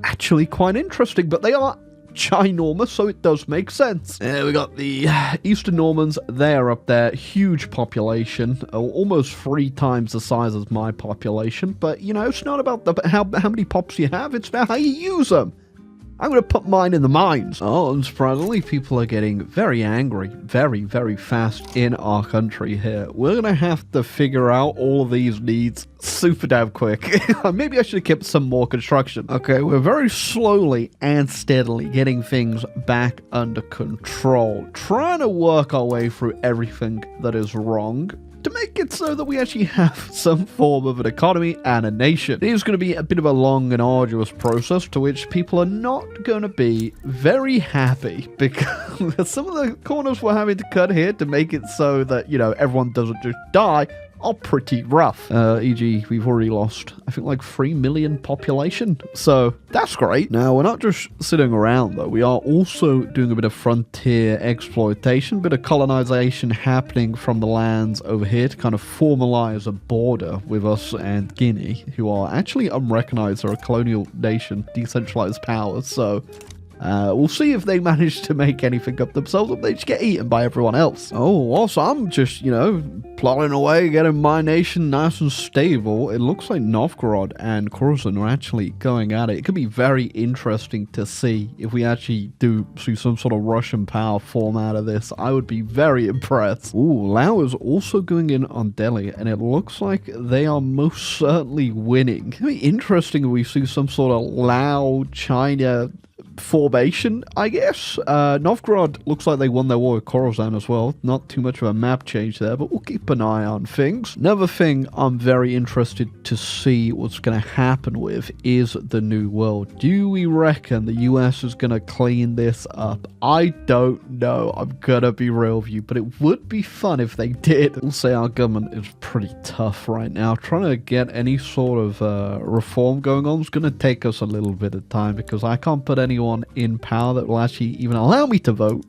actually quite interesting, but they are ginormous, so it does make sense. We got the Eastern Normans. They're up there. Huge population, almost 3 times the size as my population. But you know, it's not about how many pops you have. It's about how you use them. I'm going to put mine in the mines. Oh, and surprisingly, people are getting very angry very, very fast in our country here. We're going to have to figure out all of these needs super damn quick. Maybe I should have kept some more construction. Okay, we're very slowly and steadily getting things back under control. Trying to work our way through everything that is wrong. to make it so that we actually have some form of an economy and a nation. It is going to be a bit of a long and arduous process to which people are not going to be very happy, because some of the corners we're having to cut here to make it so that, you know, everyone doesn't just die are pretty rough. E.g., we've already lost, I think, like 3 million population. So that's great. Now, we're not just sitting around, though. We are also doing a bit of frontier exploitation, a bit of colonization happening from the lands over here to kind of formalize a border with us and Guinea, who are actually unrecognized. They're a colonial nation, decentralized powers. So we'll see if they manage to make anything up themselves, or they just get eaten by everyone else. Oh, also, I'm just, you know, plodding away, getting my nation nice and stable. It looks like Novgorod and Khorasan are actually going at it. It could be very interesting to see if we actually do see some sort of Russian power form out of this. I would be very impressed. Ooh, Lao is also going in on Delhi, and it looks like they are most certainly winning. It could be interesting if we see some sort of Lao-China formation, I guess. Novgorod looks like they won their war with Khorasan as well. Not too much of a map change there, but we'll keep an eye on things. Another thing I'm very interested to see what's going to happen with is the New World. Do we reckon the US is going to clean this up? I don't know. I'm going to be real with you, but it would be fun if they did. We'll say our government is pretty tough right now. Trying to get any sort of reform going on is going to take us a little bit of time, because I can't put anyone in power that will actually even allow me to vote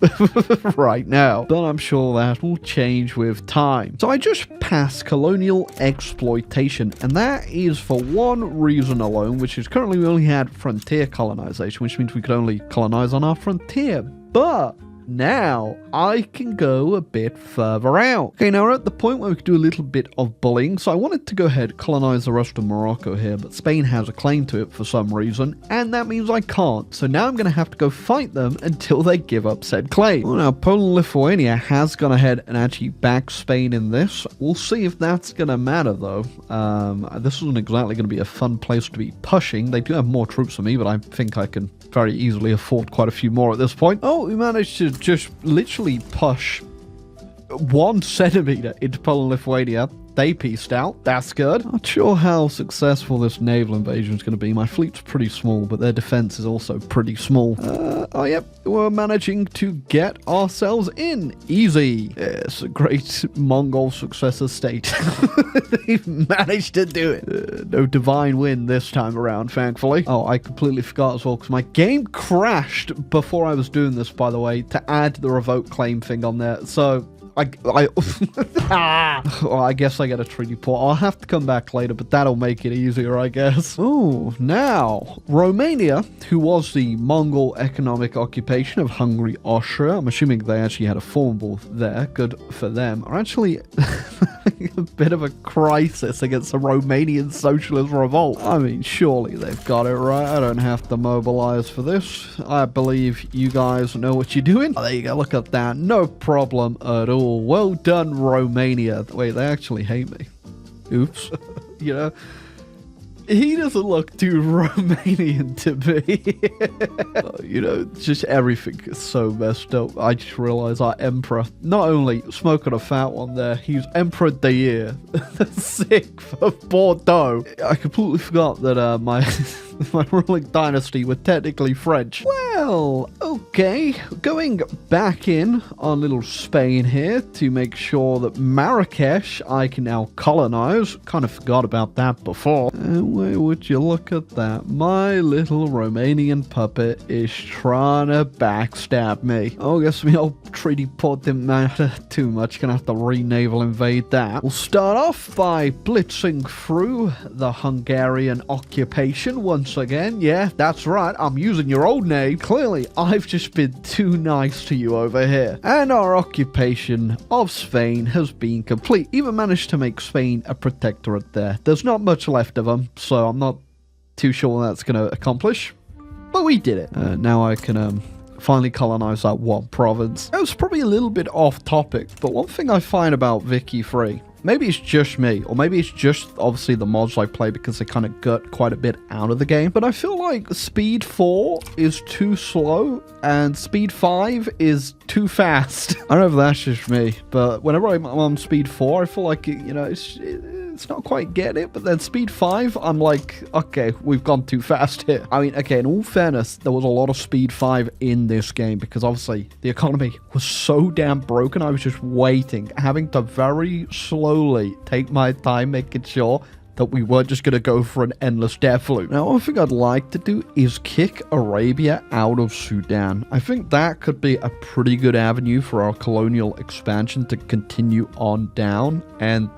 right now. But I'm sure that will change with time. So I just passed colonial exploitation, and that is for one reason alone, which is currently we only had frontier colonization, which means we could only colonize on our frontier. But now I can go a bit further out. Okay, now we're at the point where we can do a little bit of bullying. So I wanted to go ahead, colonize the rest of Morocco here, but Spain has a claim to it for some reason, and that means I can't. So now I'm going to have to go fight them until they give up said claim. Well, now Poland-Lithuania has gone ahead and actually backed Spain in this. We'll see if that's going to matter, though. This isn't exactly going to be a fun place to be pushing. They do have more troops than me, but I think I can very easily afford quite a few more at this point. Oh, we managed to just literally push 1 centimeter into Poland-Lithuania. They pieced out. That's good. Not sure how successful this naval invasion is going to be. My fleet's pretty small, but their defense is also pretty small. Oh, yep. We're managing to get ourselves in. Easy. It's a great Mongol successor state. They've managed to do it. No divine win this time around, thankfully. Oh, I completely forgot as well, because my game crashed before I was doing this, by the way, to add the revoke claim thing on there. So well, I guess I get a treaty port. I'll have to come back later, but that'll make it easier, I guess. Oh, now, Romania, who was the Mongol economic occupation of Hungary, Austria, I'm assuming they actually had a formable there, good for them, are actually a bit of a crisis against the Romanian socialist revolt. I mean, surely they've got it right. I don't have to mobilize for this. I believe you guys know what you're doing. Oh, there you go, look at that. No problem at all. Well done, Romania. Wait, they actually hate me. Oops. You know, he doesn't look too Romanian to me. You know, just everything is so messed up. I just realized our emperor, not only smoking a fat one there, he's Emperor de Year, the 6th of Bordeaux. I completely forgot that my ruling dynasty were technically French. Well, okay. Going back in on little Spain here to make sure that Marrakesh I can now colonize. Kind of forgot about that before. Where would you look at that? My little Romanian puppet is trying to backstab me. Oh, I guess my old treaty port didn't matter too much. Gonna have to re-naval invade that. We'll start off by blitzing through the Hungarian occupation once again. Yeah, that's right. I'm using your old name. Clearly, I've just been too nice to you over here. And our occupation of Spain has been complete. Even managed to make Spain a protectorate there. There's not much left of them, so I'm not too sure what that's going to accomplish. But we did it. Now I can finally colonize that one province. It was probably a little bit off topic, but one thing I find about Vicky 3, maybe it's just me, or maybe it's just obviously the mods I play because they kind of gut quite a bit out of the game. But I feel like speed 4 is too slow and speed 5 is too fast. I don't know if that's just me, but whenever I'm on speed 4, I feel like, you know, it's not quite getting it, but then speed 5, I'm like, okay, we've gone too fast here. I mean, okay, in all fairness, there was a lot of speed 5 in this game because obviously the economy was so damn broken. I was just waiting, having to very slowly take my time, making sure that we weren't just going to go for an endless death loop. Now, one thing I'd like to do is kick Arabia out of Sudan. I think that could be a pretty good avenue for our colonial expansion to continue on down. And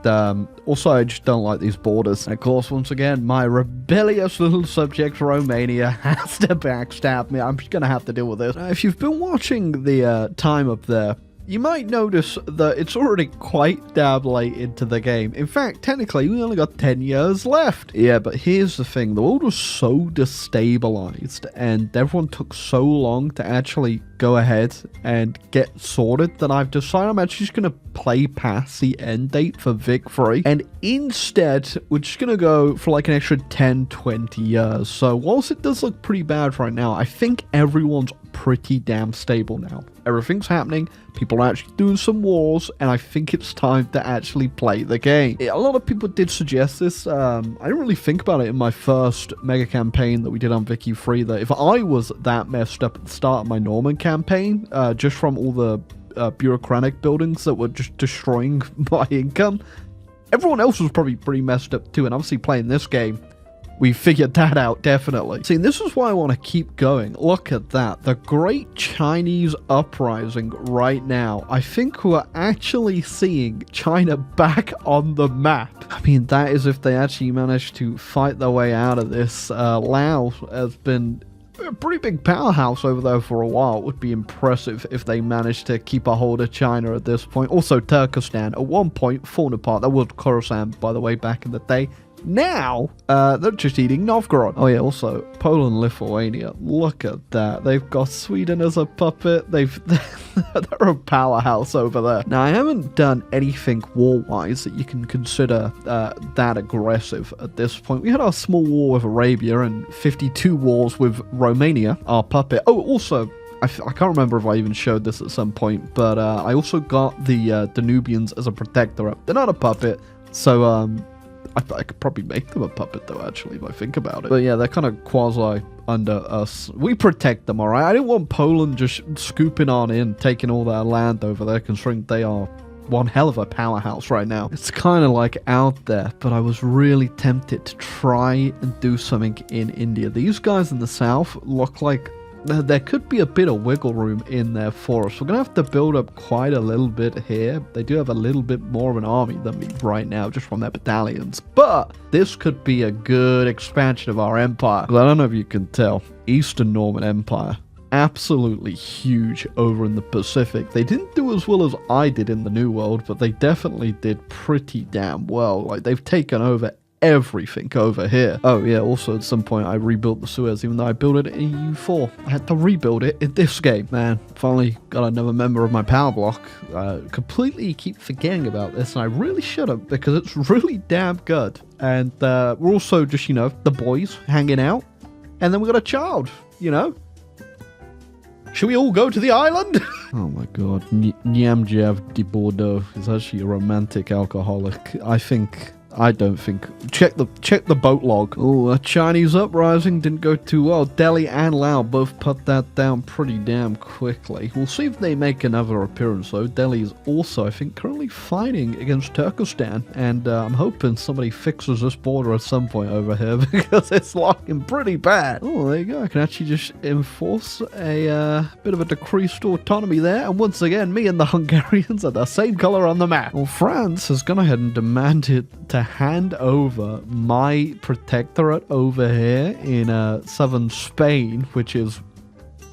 also, I just don't like these borders. And of course, once again, my rebellious little subject Romania has to backstab me. I'm just going to have to deal with this. If you've been watching the time up there, you might notice that it's already quite damn late into the game. In fact, technically, we only got 10 years left. Yeah, but here's the thing. The world was so destabilized and everyone took so long to actually go ahead and get sorted that I've decided I'm actually just going to play past the end date for victory. And instead, we're just going to go for like an extra 10, 20 years. So whilst it does look pretty bad right now, I think everyone's pretty damn stable now. Everything's happening, people are actually doing some wars, and I think it's time to actually play the game. A lot of people did suggest this. I didn't really think about it in my first mega campaign that we did on Vicky 3, that if I was that messed up at the start of my Norman campaign, just from all the bureaucratic buildings that were just destroying my income, everyone else was probably pretty messed up too, and obviously playing this game, we figured that out, definitely. See, this is why I want to keep going. Look at that. The Great Chinese Uprising right now. I think we're actually seeing China back on the map. I mean, that is if they actually managed to fight their way out of this. Laos has been a pretty big powerhouse over there for a while. It would be impressive if they managed to keep a hold of China at this point. Also, Turkestan, at one point, falling apart. That was Khorasan, by the way, back in the day. Now, they're just eating Novgorod. Oh yeah, also, Poland, Lithuania. Look at that. They've got Sweden as a puppet. They're a powerhouse over there. Now, I haven't done anything war-wise that you can consider that aggressive at this point. We had our small war with Arabia and 52 wars with Romania, our puppet. Oh, also, I can't remember if I even showed this at some point, but I also got the Danubians as a protectorate. They're not a puppet, so I could probably make them a puppet, though, actually, if I think about it. But yeah, they're kind of quasi under us. We protect them, alright? I didn't want Poland just scooping on in, taking all their land over there, considering they are one hell of a powerhouse right now. It's kind of like out there, but I was really tempted to try and do something in India. These guys in the south look like there could be a bit of wiggle room in there for us. We're going to have to build up quite a little bit here. They do have a little bit more of an army than me right now, just from their battalions. But this could be a good expansion of our empire. I don't know if you can tell. Eastern Norman Empire. Absolutely huge over in the Pacific. They didn't do as well as I did in the New World, but they definitely did pretty damn well. Like, they've taken over everything over here. Oh yeah, also at some point I rebuilt the Suez, even though I built it in EU4. I had to rebuild it in this game. Man, finally got another member of my power block. Completely keep forgetting about this, and I really should have, because it's really damn good. And we're also just, you know, the boys hanging out, and then we got a child, you know. Should we all go to the island? Oh my god, Nyamjev de Bordeaux is actually a romantic alcoholic. I don't think. Check the boat log. Oh, a Chinese uprising didn't go too well. Delhi and Laos both put that down pretty damn quickly. We'll see if they make another appearance though. Delhi is also, I think, currently fighting against Turkestan, and I'm hoping somebody fixes this border at some point over here because it's looking pretty bad. Oh, there you go. I can actually just enforce a bit of a decreased autonomy there, and once again, me and the Hungarians are the same color on the map. Well, France has gone ahead and demanded to hand over my protectorate over here in southern Spain, which is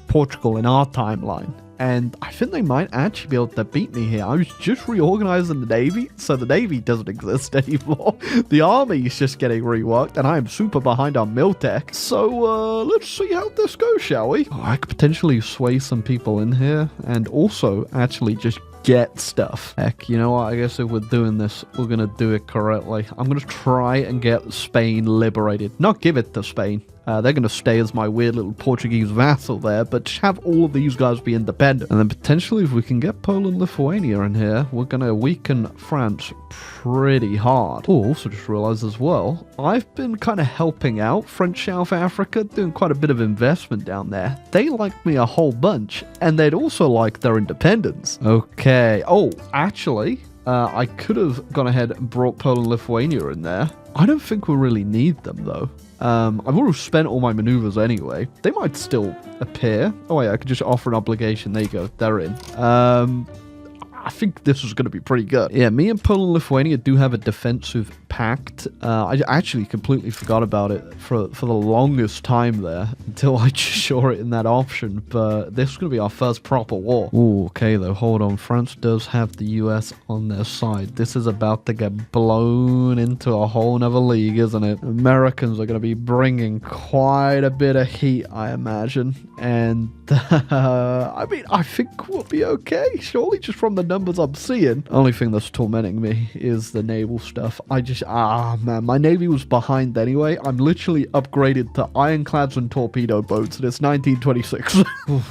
Portugal in our timeline. And I think they might actually be able to beat me here. I was just reorganizing the Navy, so the Navy doesn't exist anymore. The Army is just getting reworked, and I am super behind on Miltech. So let's see how this goes, shall we? Oh, I could potentially sway some people in here, and also actually just get stuff. Heck, you know what? I guess if we're doing this, we're going to do it correctly. I'm going to try and get Spain liberated. Not give it to Spain. They're going to stay as my weird little Portuguese vassal there, but just have all of these guys be independent. And then potentially, if we can get Poland, Lithuania in here, we're going to weaken France pretty hard. Oh, also just realized as well, I've been kind of helping out French South Africa, doing quite a bit of investment down there. They like me a whole bunch, and they'd also like their independence. Okay. Oh, actually, I could have gone ahead and brought Poland, Lithuania in there. I don't think we really need them, though. I've already spent all my maneuvers anyway. They might still appear. Oh, yeah, I could just offer an obligation. There you go. They're in. I think this is going to be pretty good. Yeah, me and Poland and Lithuania do have a defensive pact. I actually completely forgot about it for the longest time there until I just saw it in that option. But this is going to be our first proper war. Ooh, okay, though. Hold on. France does have the US on their side. This is about to get blown into a whole nother league, isn't it? Americans are going to be bringing quite a bit of heat, I imagine. And, I mean, I think we'll be okay. Surely, just from the numbers I'm seeing. Only thing that's tormenting me is the naval stuff. Man, my navy was behind anyway. I'm literally upgraded to ironclads and torpedo boats, and it's 1926.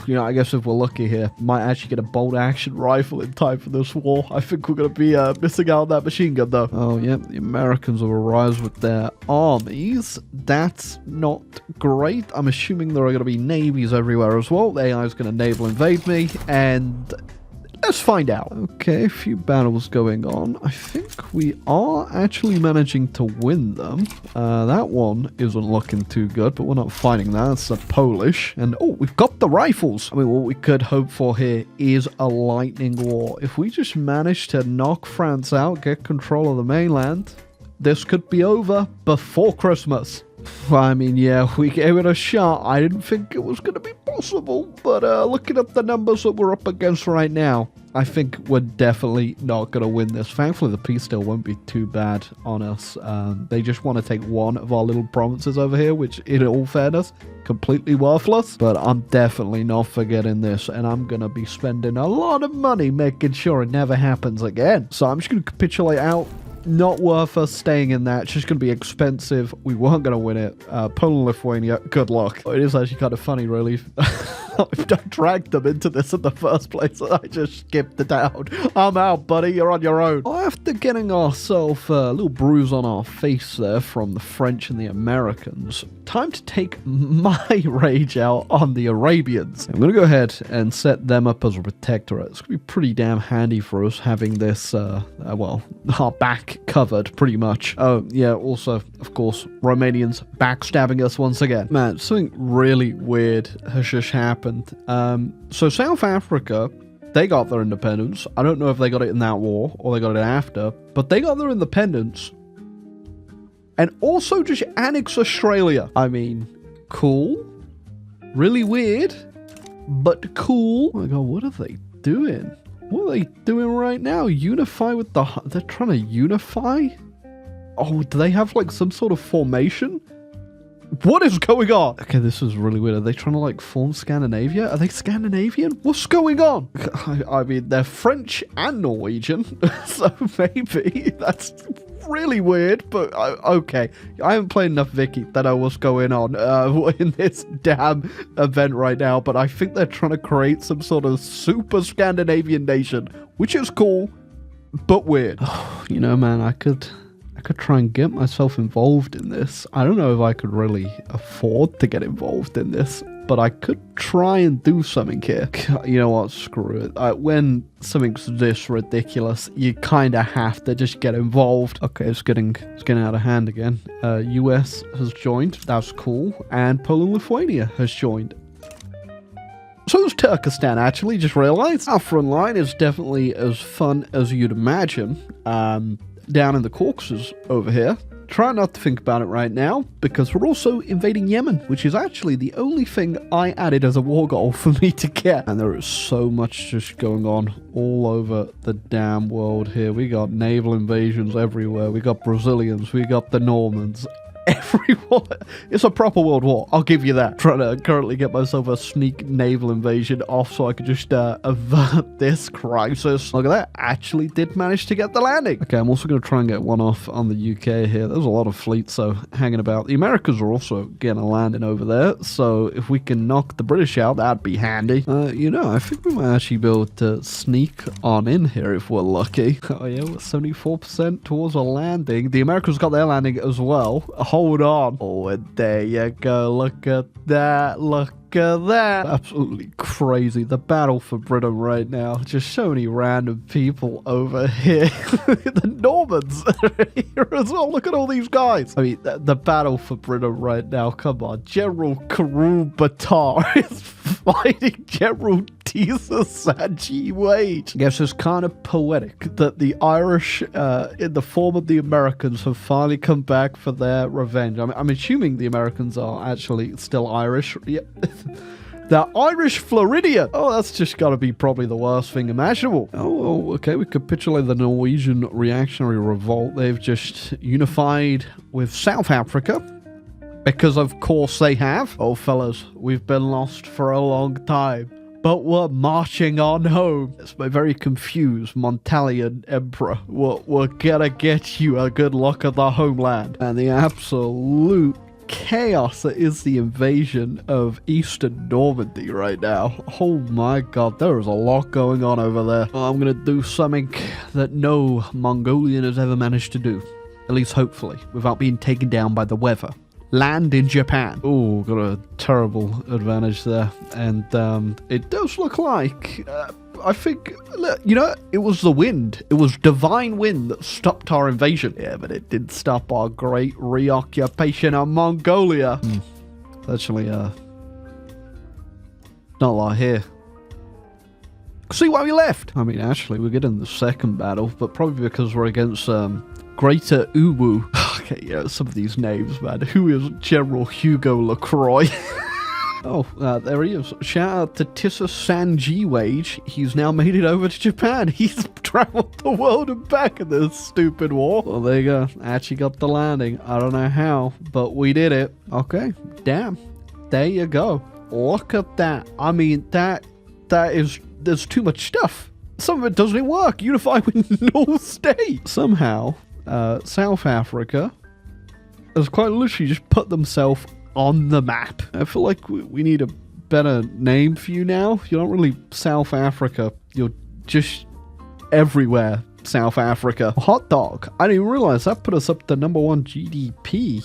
You know, I guess if we're lucky here, might actually get a bolt action rifle in time for this war. I think we're going to be missing out on that machine gun, though. Oh, yeah, the Americans will arise with their armies. That's not great. I'm assuming there are going to be navies everywhere as well. The AI is going to naval invade me, and let's find out. Okay, a few battles going on. I think we are actually managing to win them. That one isn't looking too good, but we're not fighting that. It's the Polish. And, oh, we've got the rifles. I mean, what we could hope for here is a lightning war. If we just manage to knock France out, get control of the mainland, this could be over before Christmas. I mean, yeah, we gave it a shot. I didn't think it was going to be possible, but looking at the numbers that we're up against right now, I think we're definitely not going to win this. Thankfully, the peace deal won't be too bad on us. They just want to take one of our little provinces over here, which, in all fairness, completely worthless. But I'm definitely not forgetting this, and I'm going to be spending a lot of money making sure it never happens again. So I'm just going to capitulate out. Not worth us staying in that. It's just going to be expensive. We weren't going to win it. Poland, Lithuania, good luck. It is actually kind of funny, really. I dragged them into this in the first place, and I just skipped it out. I'm out, buddy. You're on your own. After getting ourselves a little bruise on our face there from the French and the Americans, time to take my rage out on the Arabians. I'm going to go ahead and set them up as a protectorate. It's going to be pretty damn handy for us having this, well, our back covered, pretty much. Oh, yeah, also, of course, Romanians backstabbing us once again. Man, something really weird has just happened. So South Africa, they got their independence. I don't know if they got it in that war or they got it after, but they got their independence and also just annexed Australia. I mean, cool. Really weird, but cool. Oh my god, what are they doing? What are they doing right now? Unify with the... They're trying to unify? Oh, do they have like some sort of formation? What is going on? Okay, this is really weird. Are they trying to like form Scandinavia? Are they Scandinavian? What's going on? I mean, they're French and Norwegian, so maybe that's really weird, but okay. I haven't played enough Vicky that I know what's going on in this damn event right now, but I think they're trying to create some sort of super Scandinavian nation, which is cool, but weird. Oh, you know, man, I could try and get myself involved in this. I don't know if I could really afford to get involved in this, but I could try and do something here. You know what? Screw it. When something's this ridiculous, you kind of have to just get involved. Okay, it's getting out of hand again. US has joined. That's cool. And Poland, Lithuania has joined. So is Turkestan, actually. Just realized our front line is definitely as fun as you'd imagine. Down in the Caucasus over here. Try not to think about it right now, because we're also invading Yemen, which is actually the only thing I added as a war goal for me to get. And there is so much just going on all over the damn world here. We got naval invasions everywhere. We got Brazilians. We got the Normans. everyone. It's a proper world war. I'll give you that. Trying to currently get myself a sneak naval invasion off so I could just avert this crisis. Look at that. Actually did manage to get the landing. Okay, I'm also going to try and get one off on the UK here. There's a lot of fleets so hanging about. The Americans are also getting a landing over there. So if we can knock the British out, that'd be handy. You know, I think we might actually be able to sneak on in here if we're lucky. Oh yeah, we're 74% towards a landing. The Americans got their landing as well. Hold on. Oh, and there you go. Look at that. Look at that. Absolutely crazy. The battle for Britain right now. Just so many random people over here. The Normans are here as well. Look at all these guys. I mean, the battle for Britain right now. Come on. General Karul Batar is fighting General Tisa Sanji Wage. I guess it's kind of poetic that the Irish, in the form of the Americans, have finally come back for their revenge. I'm assuming the Americans are actually still Irish. Yeah. The Irish Floridia. Oh, that's just got to be probably the worst thing imaginable. Oh, okay. We capitulate the Norwegian reactionary revolt. They've just unified with South Africa. Because of course they have. Oh, fellas, we've been lost for a long time. But we're marching on home. It's my very confused Montalian emperor. We're gonna get you a good look at the homeland. And the absolute chaos that is the invasion of Eastern Normandy right now. Oh my god, there is a lot going on over there. I'm gonna do something that no Mongolian has ever managed to do. At least hopefully, without being taken down by the weather. Land in Japan. Oh, got a terrible advantage there. And it does look like, I think, you know, it was the wind. It was divine wind that stopped our invasion. Yeah, but it did stop our great reoccupation of Mongolia. Actually, not a lot here. See why we left. I mean, actually, we're getting the second battle, but probably because we're against Greater Uwu. Okay, yeah, some of these names, man. Who is General Hugo LaCroix? Oh, there he is. Shout out to Tissa Sanji Wage. He's now made it over to Japan. He's traveled the world and back in this stupid war. Well, there you go. Actually got the landing. I don't know how, but we did it. Okay, damn. There you go. Look at that. I mean, there's too much stuff. Some of it doesn't even work. Unify with no state. Somehow, South Africa has quite literally just put themselves on the map. I feel like we need a better name for you now. You're not really South Africa. You're just everywhere South Africa. Hot dog. I didn't even realize that put us up to #1 GDP.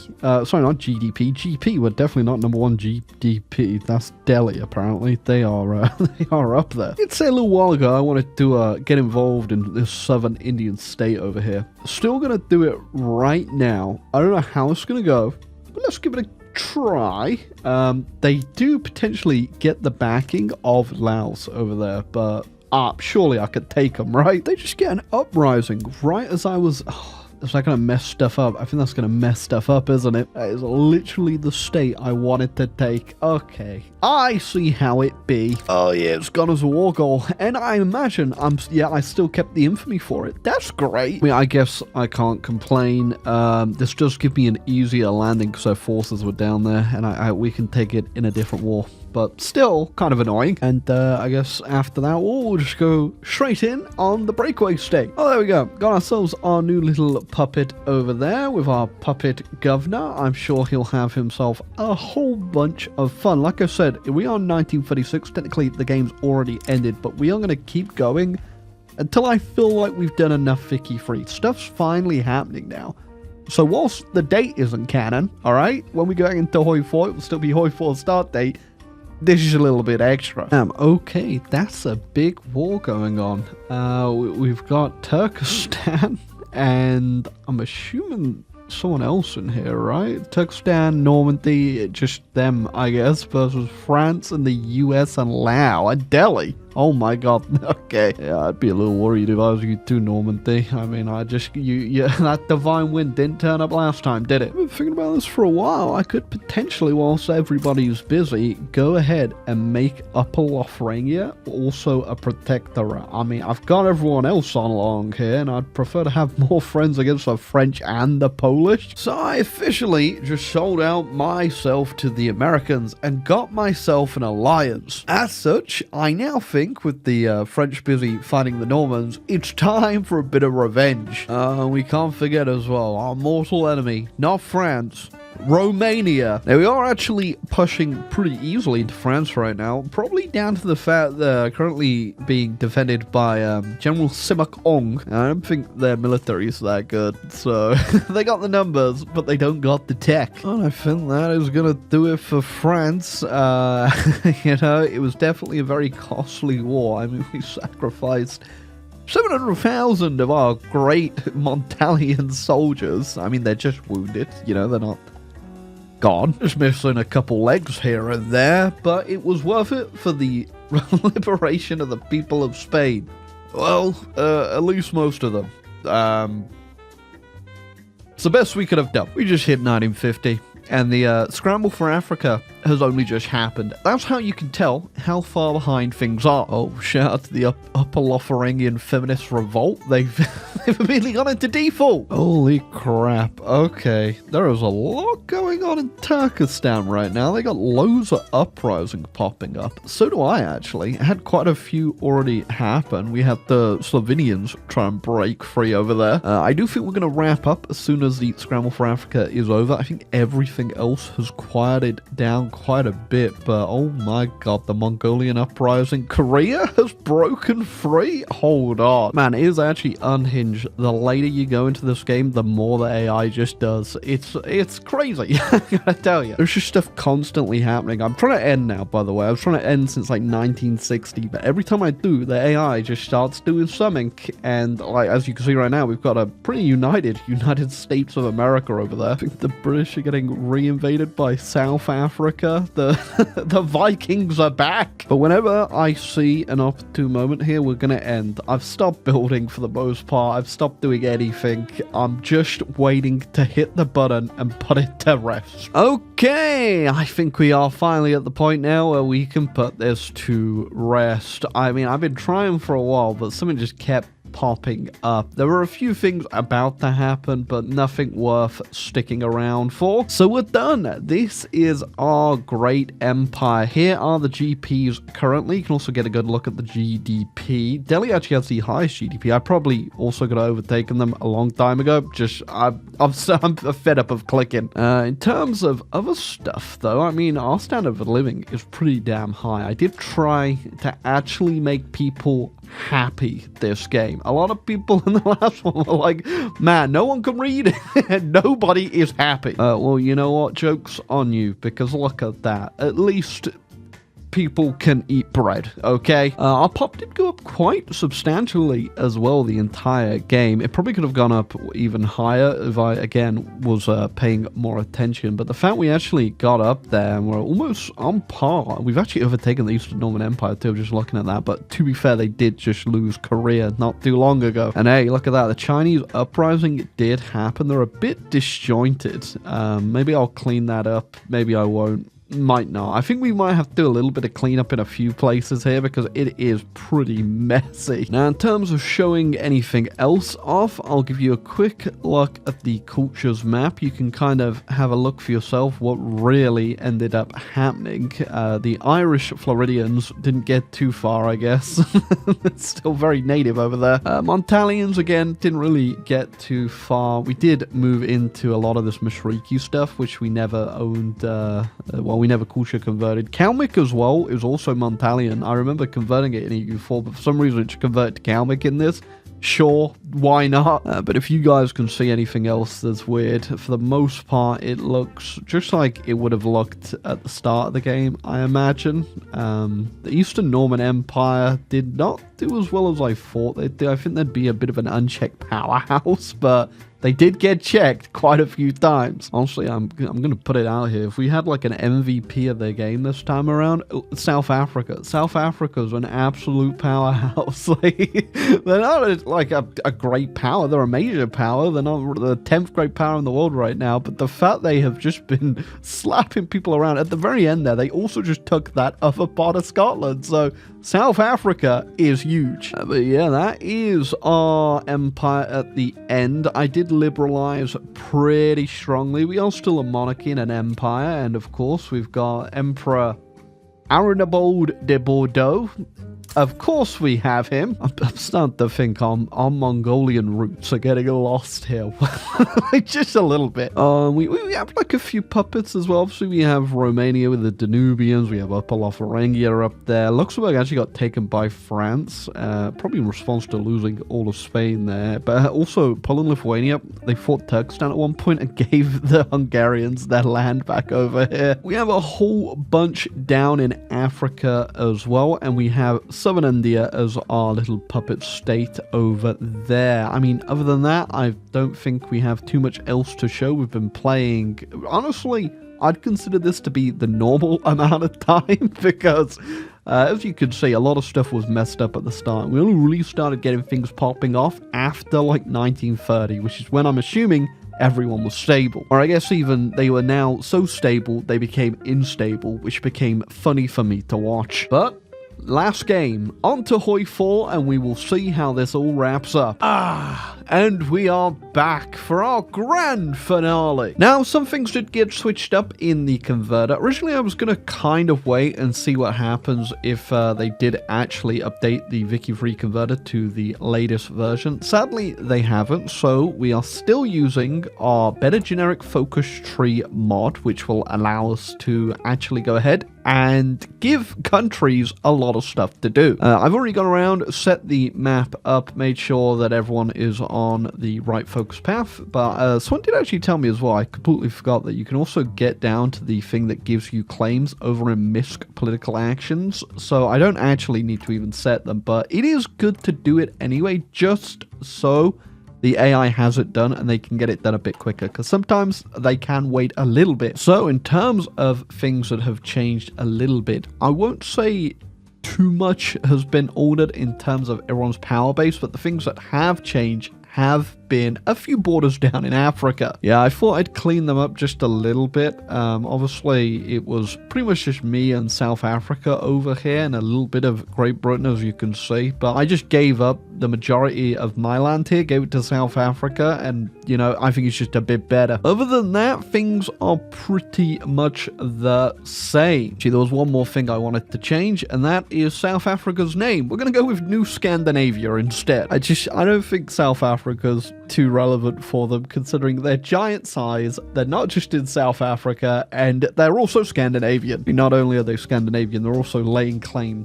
Sorry, not GDP. GP. We're definitely not #1 GDP. That's Delhi, apparently. They are they are up there. I'd say a little while ago I wanted to get involved in this southern Indian state over here. Still gonna do it right now. I don't know how it's gonna go, but let's give it a try. They do potentially get the backing of Laos over there, but surely I could take them, right? They just get an uprising right as I was... is that going to mess stuff up? I think that's going to mess stuff up, isn't it? That is literally the state I wanted to take. Okay. I see how it be. Oh, yeah, it's gone as a war goal. And I imagine I still kept the infamy for it. That's great. I mean, I guess I can't complain. This does give me an easier landing because our forces were down there. And we can take it in a different war. But still kind of annoying. And I guess after that war, we'll just go straight in on the breakaway state. Oh, there we go. Got ourselves our new little puppet over there with our puppet governor. I'm sure he'll have himself a whole bunch of fun. Like I said, we are in 1936. Technically, the game's already ended, but we are going to keep going until I feel like we've done enough Vicky free. Stuff's finally happening now. So whilst the date isn't canon, all right, when we go into Hoi 4, it will still Hoi 4 start date. This is a little bit extra. Okay, that's a big war going on. We've got Turkestan, and I'm assuming someone else in here, right? Turkestan, Normandy, just them, I guess, versus France and the US and Laos and Delhi. Oh my god. Okay. Yeah, I'd be a little worried if I was you too, Normandy. I mean, that divine wind didn't turn up last time, did it? I've been thinking about this for a while. I could potentially, whilst everybody's busy, go ahead and make Upper Lothringia also a protectorate. I mean, I've got everyone else on along here, and I'd prefer to have more friends against the French and the Polish. So I officially just sold out myself to the Americans and got myself an alliance. As such, I now think with the French busy fighting the Normans, it's time for a bit of revenge. We can't forget as well, our mortal enemy, not France, Romania. Now, we are actually pushing pretty easily into France right now, probably down to the fact they're currently being defended by General Simak Ong. I don't think their military is that good, so they got the numbers, but they don't got the tech. And I think that is gonna do it for France. You know, it was definitely a very costly war. I mean, we sacrificed 700,000 of our great Montalian soldiers. I mean, they're just wounded, you know, they're not gone. Just missing a couple legs here and there, but it was worth it for the liberation of the people of Spain. Well, at least most of them. It's the best we could have done. We just hit 1950. And the scramble for Africa has only just happened. That's how you can tell how far behind things are. Oh, shout out to the Upper Lothringian feminist revolt. They've immediately gone into default. Holy crap. Okay. There is a lot going on in Turkestan right now. They got loads of uprising popping up. So do I, actually. I had quite a few already happen. We had the Slovenians try and break free over there. I do think we're going to wrap up as soon as the scramble for Africa is over. I think everything else has quieted down quite a bit, but oh my god, the Mongolian uprising. Korea has broken free? Hold on. Man, it is actually unhinged. The later you go into this game, the more the AI just does. It's crazy. I gotta tell you. There's just stuff constantly happening. I'm trying to end now, by the way. I was trying to end since like 1960, but every time I do, the AI just starts doing something, and like as you can see right now, we've got a pretty United States of America over there. I think the British are getting re-invaded by South Africa. The Vikings are back. But whenever I see an opportune moment here, we're gonna end. I've stopped building for the most part. I've stopped doing anything. I'm just waiting to hit the button and put it to rest. Okay, I think we are finally at the point now where we can put this to rest. I mean, I've been trying for a while, but something just kept popping up. There were a few things about to happen, but nothing worth sticking around for. So we're done. This is our great empire. Here are the GPs currently. You can also get a good look at the GDP. Delhi actually has the highest GDP. I probably also could have overtaken them a long time ago. Just I'm fed up of clicking. In terms of other stuff, though, I mean, our standard of living is pretty damn high. I did try to actually make people happy this game. A lot of people in the last one were like, man, no one can read and nobody is happy. Well, you know what? Joke's on you, because look at that. At least people can eat bread, okay? Our pop did go up quite substantially as well the entire game. It probably could have gone up even higher if I, again, was paying more attention, but the fact we actually got up there and we're almost on par. We've actually overtaken the Eastern Norman Empire too, just looking at that, but to be fair, they did just lose Korea not too long ago. And hey, look at that. The Chinese uprising did happen. They're a bit disjointed. Maybe I'll clean that up. Maybe I won't. Might not. I think we might have to do a little bit of cleanup in a few places here because it is pretty messy. Now, in terms of showing anything else off, I'll give you a quick look at the cultures map. You can kind of have a look for yourself what really ended up happening. The Irish Floridians didn't get too far, I guess. It's still very native over there. Montalians, again, didn't really get too far. We did move into a lot of this Mashriki stuff, which we never owned, we never Kusha converted. Kalmyk as well is also Montalian. I remember converting it in EU4, but for some reason it converted to Kalmyk in this. Sure, why not? But if you guys can see anything else that's weird, for the most part, it looks just like it would have looked at the start of the game, I imagine. The Eastern Norman Empire did not do as well as I thought they'd do. I think they'd be a bit of an unchecked powerhouse, but They did get checked quite a few times. Honestly, I'm going to put it out here. If we had like an MVP of their game this time around, South Africa. South Africa's an absolute powerhouse. Like, they're not like a great power. They're a major power. They're not the 10th great power in the world right now. But the fact they have just been slapping people around. At the very end there, they also just took that other part of Scotland. So South Africa is huge. But yeah, that is our empire at the end. I did liberalize pretty strongly. We are still a monarchy and an empire. And of course, we've got Emperor Arnabold de Bordeaux. Of course we have him. I'm starting to think our Mongolian roots are getting lost here. Just a little bit. We have like a few puppets as well. Obviously we have Romania with the Danubians. We have Upper Lotharingia up there. Luxembourg actually got taken by France. Probably in response to losing all of Spain there. But also Poland, Lithuania, they fought Turkestan at one point and gave the Hungarians their land back over here. We have a whole bunch down in Africa as well. And we have Southern India as our little puppet state over there. I mean, other than that, I don't think we have too much else to show. We've been playing, honestly, I'd consider this to be the normal amount of time because as you can see, a lot of stuff was messed up at the start. We only really started getting things popping off after like 1930, which is when I'm assuming everyone was stable. Or I guess even they were now so stable, they became unstable, which became funny for me to watch. But last game, on to Hoi 4, and we will see how this all wraps up. And we are back for our grand finale. Now, some things did get switched up in the converter. Originally, I was going to kind of wait and see what happens if they did actually update the Wiki3 converter to the latest version. Sadly, they haven't, so we are still using our Better Generic Focus Tree mod, which will allow us to actually go ahead and give countries a lot of stuff to do. I've already gone around, set the map up, made sure that everyone is on the right focus path, but someone did actually tell me as well, I completely forgot, that you can also get down to the thing that gives you claims over in MISC political actions, so I don't actually need to even set them, but it is good to do it anyway, just so the AI has it done and they can get it done a bit quicker, because sometimes they can wait a little bit. So in terms of things that have changed a little bit, I won't say too much has been ordered in terms of everyone's power base, but the things that have changed have been a few borders down in Africa. Yeah, I thought I'd clean them up just a little bit. Obviously, it was pretty much just me and South Africa over here and a little bit of Great Britain, as you can see. But I just gave up the majority of my land here, gave it to South Africa, and, you know, I think it's just a bit better. Other than that, things are pretty much the same. See, there was one more thing I wanted to change, and that is South Africa's name. We're going to go with New Scandinavia instead. I don't think South Africa's too relevant for them, considering their giant size. They're not just in South Africa, and they're also Scandinavian. Not only are they Scandinavian, they're also laying claim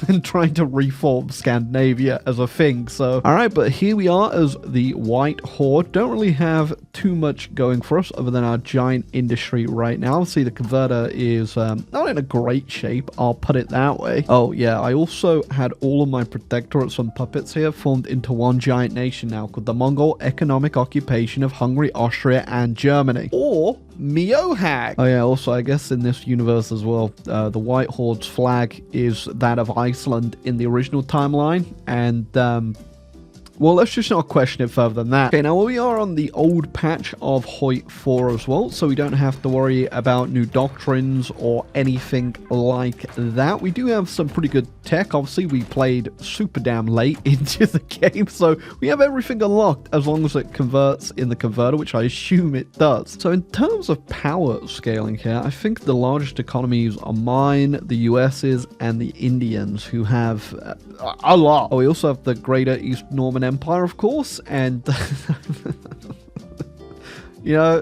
and trying to reform Scandinavia as a thing. So, alright, but here we are as the White Horde. Don't really have too much going for us other than our giant industry right now. See, the converter is not in a great shape, I'll put it that way. Oh yeah, I also had all of my protectorates and puppets here formed into one giant nation now, called the Mongol Economic Occupation of Hungary, Austria, and Germany. Or Miohag. Oh yeah, also I guess in this universe as well, the White Horde's flag is that of Iceland in the original timeline, and well, let's just not question it further than that. Okay, now we are on the old patch of Hoi 4 as well, so we don't have to worry about new doctrines or anything like that. We do have some pretty good tech. Obviously, we played super damn late into the game, so we have everything unlocked as long as it converts in the converter, which I assume it does. So in terms of power scaling here, I think the largest economies are mine, the US's, and the Indians, who have a lot. Oh, we also have the Greater East Norman Empire, of course, and you know,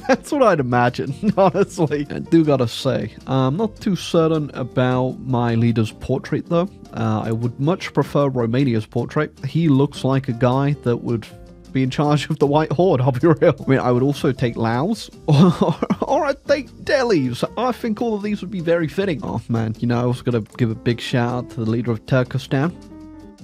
that's what I'd imagine, honestly. I do gotta say, I'm not too certain about my leader's portrait, though. I would much prefer Romania's portrait. He looks like a guy that would be in charge of the White Horde, I'll be real. I mean, I would also take Laos, or I'd take Delhi's. I think all of these would be very fitting. Oh man, you know, I was gonna give a big shout out to the leader of Turkestan.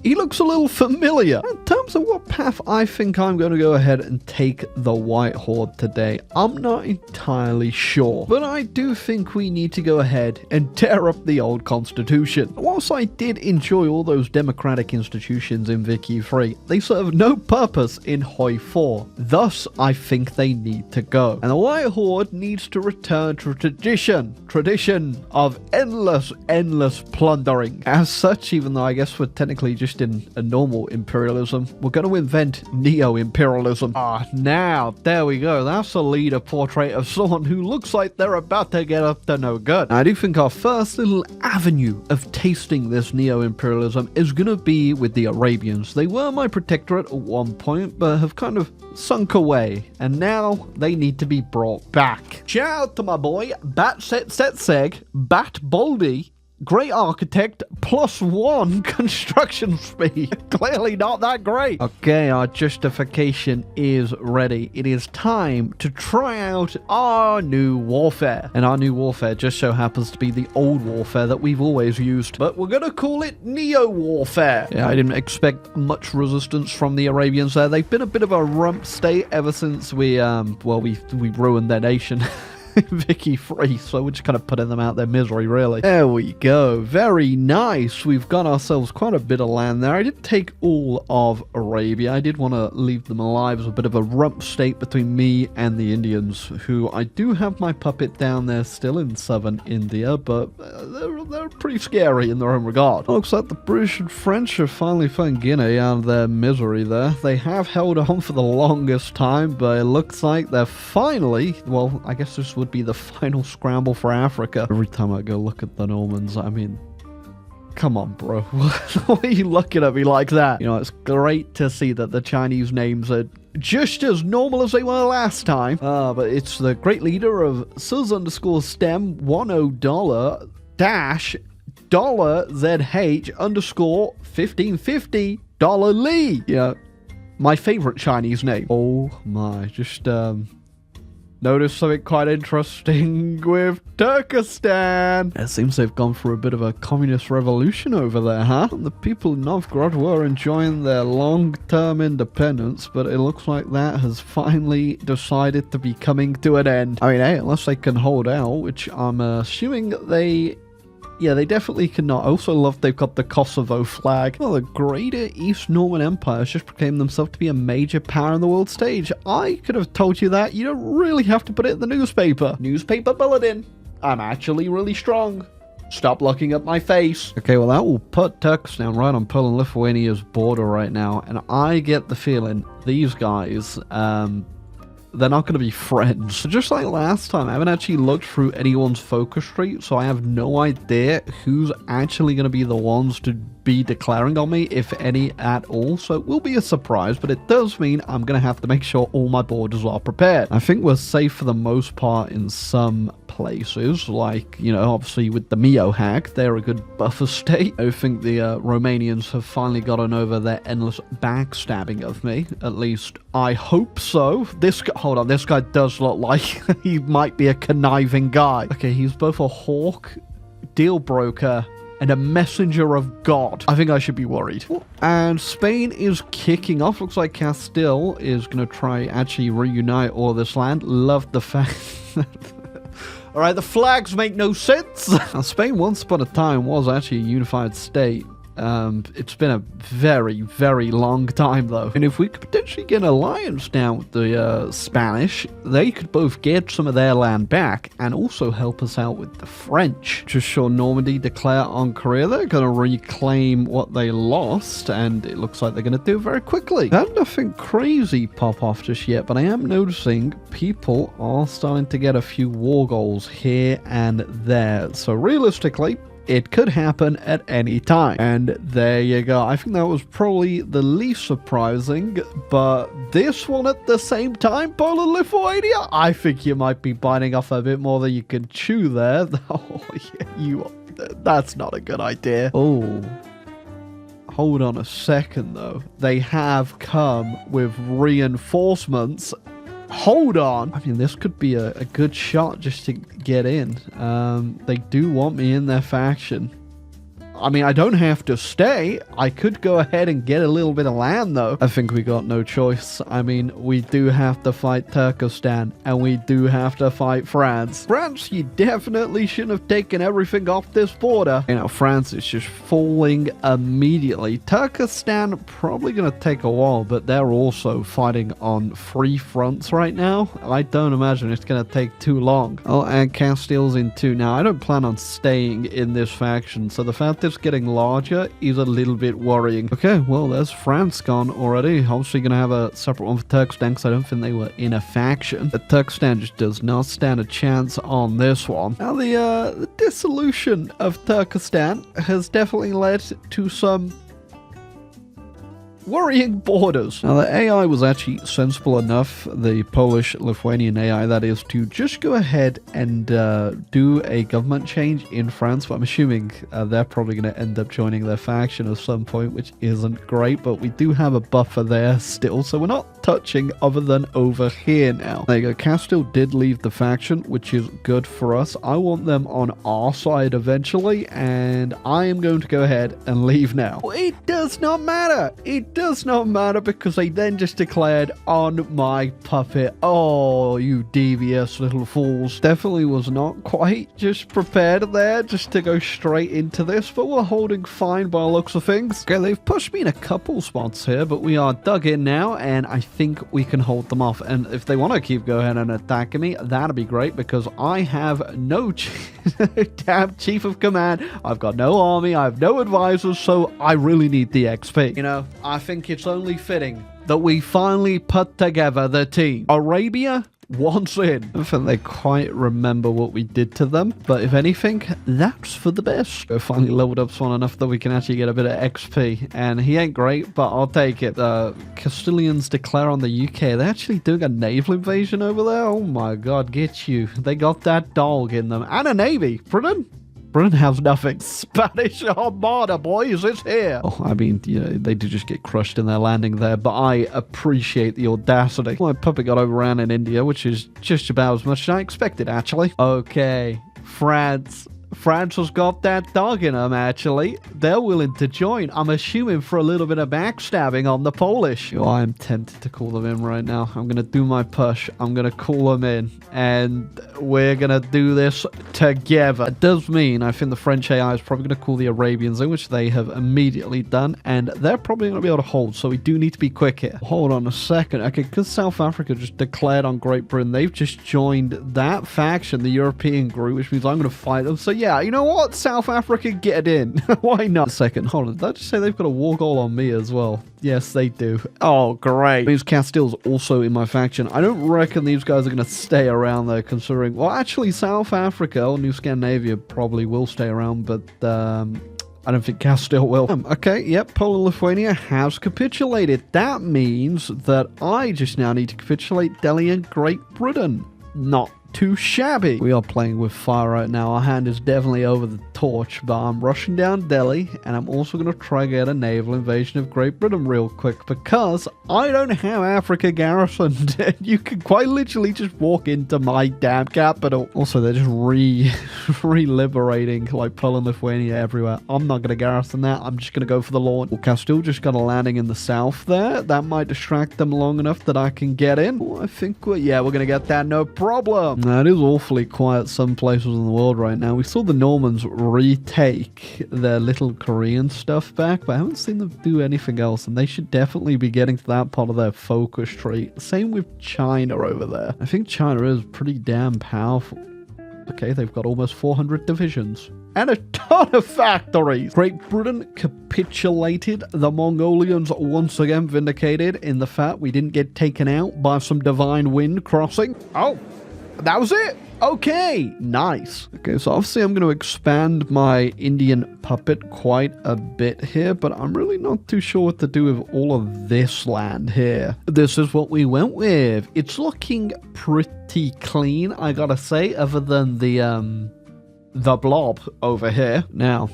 He looks a little familiar. In terms terms of what path I think I'm going to go ahead and take the White Horde today, I'm not entirely sure. But I do think we need to go ahead and tear up the old constitution. Whilst I did enjoy all those democratic institutions in Vicky 3, they serve no purpose in Hoi 4. Thus, I think they need to go. And the White Horde needs to return to tradition of endless plundering. As such, even though I guess we're technically just in a normal imperialism, we're going to invent neo-imperialism. Now, there we go. That's a leader portrait of someone who looks like they're about to get up to no good. I do think our first little avenue of tasting this neo-imperialism is going to be with the Arabians. They were my protectorate at one point, but have kind of sunk away, and now they need to be brought back. Shout out to my boy, Bat Set Set Seg, Bat Baldy, Great Architect, +1 construction speed. Clearly not that great. Okay, our justification is ready. It is time to try out our new warfare. And our new warfare just so happens to be the old warfare that we've always used. But we're going to call it Neo-Warfare. Yeah, I didn't expect much resistance from the Arabians there. They've been a bit of a rump state ever since we ruined their nation. Vicky 3, so we're just kind of putting them out their misery, really. There we go. Very nice. We've got ourselves quite a bit of land there. I didn't take all of Arabia. I did want to leave them alive as a bit of a rump state between me and the Indians, who I do have my puppet down there still in southern India, but they're pretty scary in their own regard. Looks like the British and French have finally found Guinea out of their misery there. They have held on for the longest time, but it looks like they're finally, well, I guess this would be the final scramble for Africa. Every time I go look at the Normans, I mean, come on, bro. Why are you looking at me like that? You know, it's great to see that the Chinese names are just as normal as they were last time. But it's the great leader of sus_stem $10 dash $ZH_1550 Lee. Yeah, my favorite Chinese name. Oh my, just noticed something quite interesting with Turkestan. It seems they've gone through a bit of a communist revolution over there, huh? And the people of Novgorod were enjoying their long-term independence, but it looks like that has finally decided to be coming to an end. I mean, hey, unless they can hold out, which I'm assuming they... Yeah, they definitely cannot. I also love they've got the Kosovo flag. Well, the greater East Norman Empire has just proclaimed themselves to be a major power on the world stage. I could have told you that. You don't really have to put it in the newspaper. Newspaper bulletin. I'm actually really strong. Stop looking at my face. Okay, well, that will put Turkestan right on Poland-Lithuania's border right now. And I get the feeling these guys, they're not going to be friends. So just like last time, I haven't actually looked through anyone's focus tree, so I have no idea who's actually going to be the ones to be declaring on me, if any at all. So it will be a surprise, but it does mean I'm going to have to make sure all my borders are prepared. I think we're safe for the most part in some places, like, you know, obviously with the Mio hack, they're a good buffer state. I think the Romanians have finally gotten over their endless backstabbing of me. At least I hope so. This guy, hold on, this guy does look like he might be a conniving guy. Okay, he's both a hawk, deal broker, and a messenger of God. I think I should be worried. And Spain is kicking off. Looks like Castile is going to try actually reunite all this land. Love the fact all right, the flags make no sense. Now, Spain once upon a time was actually a unified state. It's been a very, very long time, though. And if we could potentially get an alliance down with the Spanish, they could both get some of their land back and also help us out with the French. Just sure Normandy declare on Korea. They're going to reclaim what they lost, and it looks like they're going to do it very quickly. Had nothing crazy pop off just yet, but I am noticing people are starting to get a few war goals here and there. So realistically, it could happen at any time. And there you go. I think that was probably the least surprising, but this one at the same time, Poland, Lithuania, I think you might be biting off a bit more than you can chew there. Oh, yeah, that's not a good idea. Oh, hold on a second, though. They have come with reinforcements. Hold on. I mean, this could be a good shot just to get in. They do want me in their faction. I mean, I don't have to stay. I could go ahead and get a little bit of land, though. I think we got no choice. I mean, we do have to fight Turkestan, and we do have to fight France. France, you definitely shouldn't have taken everything off this border. You know, France is just falling immediately. Turkestan probably going to take a while, but they're also fighting on 3 fronts right now. I don't imagine it's going to take too long. Oh, and Castile's in 2. Now, I don't plan on staying in this faction, so the fact it's getting larger is a little bit worrying. Okay, well, there's France gone already. Obviously going to have a separate one for Turkestan, because I don't think they were in a faction. But Turkestan just does not stand a chance on this one. Now, the dissolution of Turkestan has definitely led to some worrying borders. Now, the AI was actually sensible enough, the Polish-Lithuanian AI, that is, to just go ahead and do a government change in France, but I'm assuming they're probably going to end up joining their faction at some point, which isn't great, but we do have a buffer there still, so we're not touching other than over here now. There you go, Castile did leave the faction, which is good for us. I want them on our side eventually, and I am going to go ahead and leave now. It does not matter. It does not matter, because they then just declared on my puppet. Oh, you devious little fools. Definitely was not quite just prepared there just to go straight into this, but we're holding fine by the looks of things. Okay, they've pushed me in a couple spots here, but we are dug in now, and I think we can hold them off. And if they want to keep going and attacking me, that'd be great, because I have no damn chief of command. I've got no army. I have no advisors, so I really need the XP. You know, I think it's only fitting that we finally put together the team. Arabia once in. I don't think they quite remember what we did to them, but if anything, that's for the best. We finally leveled up Swan enough that we can actually get a bit of XP, and he ain't great, but I'll take it. Castilians declare on the UK. They're actually doing a naval invasion over there? Oh my god, get you. They got that dog in them. And a navy. Britain has nothing. Spanish Armada, boys, it's here. Oh, I mean, you know, they did just get crushed in their landing there, but I appreciate the audacity. My puppet got overran in India, which is just about as much as I expected, actually. Okay, France has got that dog in them, actually. They're willing to join. I'm assuming for a little bit of backstabbing on the Polish. Oh, I'm tempted to call them in right now. I'm going to do my push. I'm going to call them in, and we're going to do this together. It does mean I think the French AI is probably going to call the Arabians in, which they have immediately done, and they're probably going to be able to hold, so we do need to be quick here. Hold on a second. Okay, because South Africa just declared on Great Britain, they've just joined that faction, the European group, which means I'm going to fight them. So yeah, you know what? South Africa, get in. Why not? A second, hold on. Did I just say they've got a war goal on me as well? Yes, they do. Oh, great. Means Castile's also in my faction. I don't reckon these guys are going to stay around though, considering... Well, actually, South Africa or New Scandinavia probably will stay around, but... I don't think Castile will. Okay, yep, Poland Lithuania has capitulated. That means that I just now need to capitulate Delhi and Great Britain. Not too shabby. We are playing with fire right now. Our hand is definitely over the torch, but I'm rushing down Delhi, and I'm also going to try and get a naval invasion of Great Britain real quick, because I don't have Africa garrisoned. You can quite literally just walk into my damn capital. Also, they're just re-liberating like Poland, Lithuania everywhere. I'm not going to garrison that. I'm just going to go for the launch. Well, Castile just got a landing in the south there. That might distract them long enough that I can get in. Well, I think we're going to get that, no problem. Now, it is awfully quiet some places in the world right now. We saw the Normans retake their little Korean stuff back, but I haven't seen them do anything else, and they should definitely be getting to that part of their focus tree. Same with China over there. I think China is pretty damn powerful. Okay, they've got almost 400 divisions and a ton of factories. Great Britain capitulated. The Mongolians once again vindicated in the fact we didn't get taken out by some divine wind crossing. Oh, that was it. Okay, nice. Okay, so obviously I'm going to expand my Indian puppet quite a bit here, but I'm really not too sure what to do with all of this land here. This is what we went with. It's looking pretty clean, I gotta say, other than the blob over here. Now,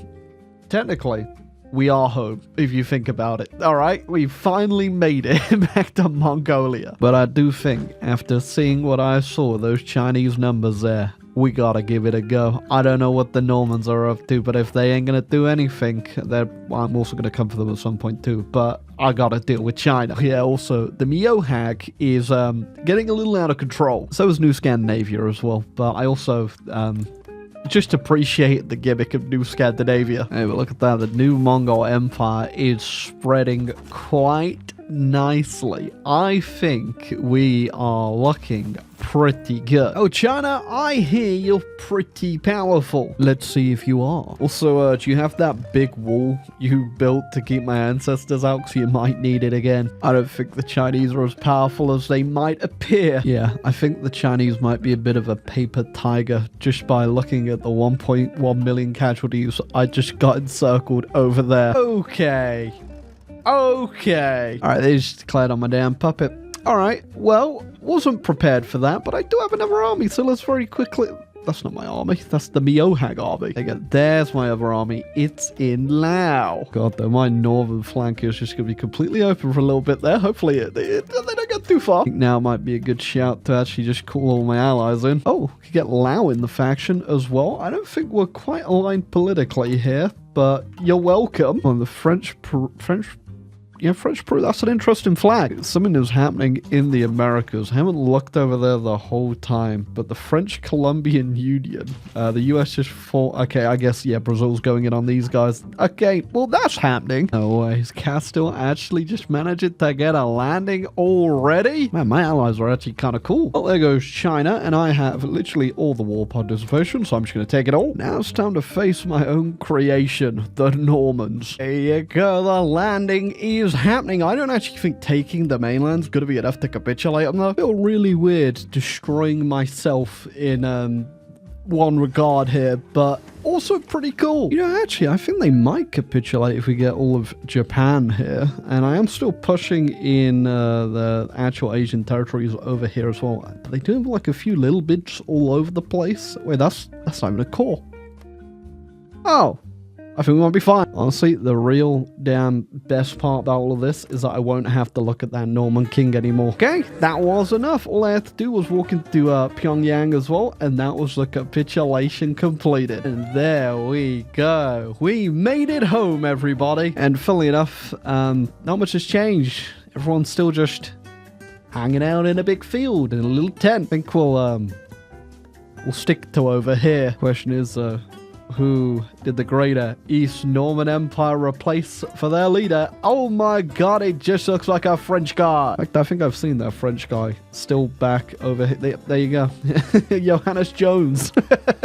technically, we are home, if you think about it. All right, we finally made it back to Mongolia. But I do think, after seeing what I saw, those Chinese numbers there, we gotta give it a go. I don't know what the Normans are up to, but if they ain't gonna do anything, I'm also gonna come for them at some point too, but I gotta deal with China. Yeah, also, the Miohag is getting a little out of control. So is New Scandinavia as well, but I also just appreciate the gimmick of New Scandinavia. Hey, but look at that. The new Mongol Empire is spreading quite nicely. I think we are looking pretty good. Oh, China, I hear you're pretty powerful. Let's see if you are. Also, do you have that big wall you built to keep my ancestors out? Because you might need it again. I don't think the Chinese are as powerful as they might appear. Yeah, I think the Chinese might be a bit of a paper tiger just by looking at the 1.1 million casualties I just got encircled over there. Okay. Okay. All right, they just declared on my damn puppet. All right, well, wasn't prepared for that, but I do have another army, so let's very quickly... That's not my army. That's the Miohag army. There's my other army. It's in Lao. God, though, my northern flank is just going to be completely open for a little bit there. Hopefully, they don't get too far. I think now might be a good shout to actually just call all my allies in. Oh, we could get Lao in the faction as well. I don't think we're quite aligned politically here, but you're welcome. On the French Peru, that's an interesting flag. Something is happening in the Americas. I haven't looked over there the whole time, but the French Colombian Union, the US just fought. Okay, I guess, yeah, Brazil's going in on these guys. Okay, well, that's happening. No way, is Castile actually just managing to get a landing already? Man, my allies are actually kind of cool. Well, there goes China, and I have literally all the war participation, so I'm just going to take it all. Now it's time to face my own creation, the Normans. There you go, the landing is happening. I don't actually think taking the mainland's gonna be enough to capitulate them though. I feel really weird destroying myself in one regard here, but also pretty cool. You know, actually, I think they might capitulate if we get all of Japan here, and I am still pushing in the actual Asian territories over here as well. But they do have like a few little bits all over the place. Wait, that's not even a core. Oh, I think we might be fine. Honestly, the real damn best part about all of this is that I won't have to look at that Norman king anymore. Okay, that was enough. All I had to do was walk into Pyongyang as well, and that was the capitulation completed. And there we go. We made it home, everybody. And funnily enough, not much has changed. Everyone's still just hanging out in a big field in a little tent. I think we'll stick to over here. Question is, who did the greater East Norman Empire replace for their leader? Oh my god, it just looks like a French guy. In fact, I think I've seen that French guy still back over here. There you go. Johannes Jones.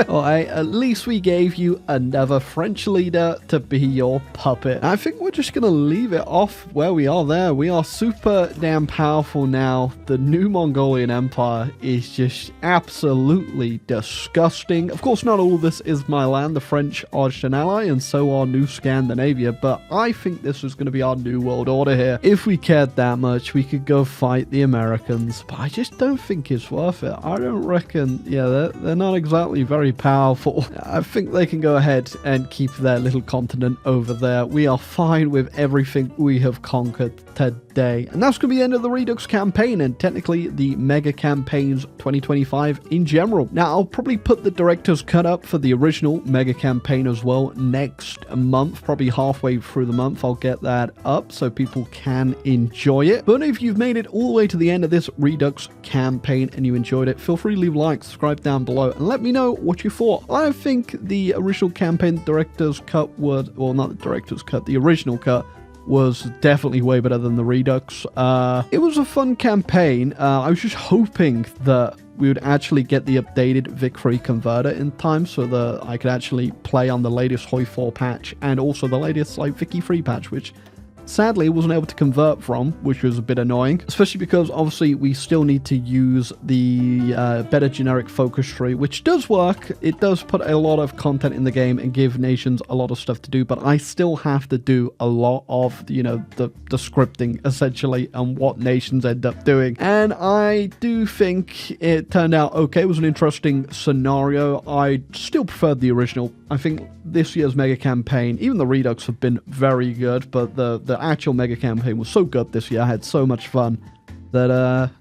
Alright, at least we gave you another French leader to be your puppet. I think we're just going to leave it off where we are there. We are super damn powerful now. The new Mongolian Empire is just absolutely disgusting. Of course, not all of this is my land. The French are just an ally, and so are New Scandinavia, but I think this is going to be our new world order here. If we cared that much, we could go fight the Americans, but I just don't think it's worth it. I don't reckon, yeah, they're not exactly very powerful. I think they can go ahead and keep their little continent over there. We are fine with everything we have conquered today. And that's going to be the end of the Redux campaign, and technically the Mega Campaigns 2025 in general. Now, I'll probably put the director's cut up for the original Mega Campaign as well next month, probably halfway through the month. I'll get that up so people can enjoy it. But if you've made it all the way to the end of this Redux campaign and you enjoyed it, feel free to leave a like, subscribe down below, and let me know what you thought. I think the original campaign director's cut was, well, not the director's cut, the original cut was definitely way better than the Redux. It was a fun campaign. I was just hoping that we would actually get the updated VIC-3 converter in time so that I could actually play on the latest Hoi 4 patch and also the latest like Vicky-3 patch, which sadly wasn't able to convert from, which was a bit annoying, especially because obviously we still need to use the better generic focus tree, which does work. It does put a lot of content in the game and give nations a lot of stuff to do, but I still have to do a lot of, you know, the scripting essentially and what nations end up doing. And I do think it turned out okay. It was an interesting scenario. I still preferred the original. I think this year's Mega Campaign, even the Redux have been very good, but the actual Mega Campaign was so good this year. I had so much fun that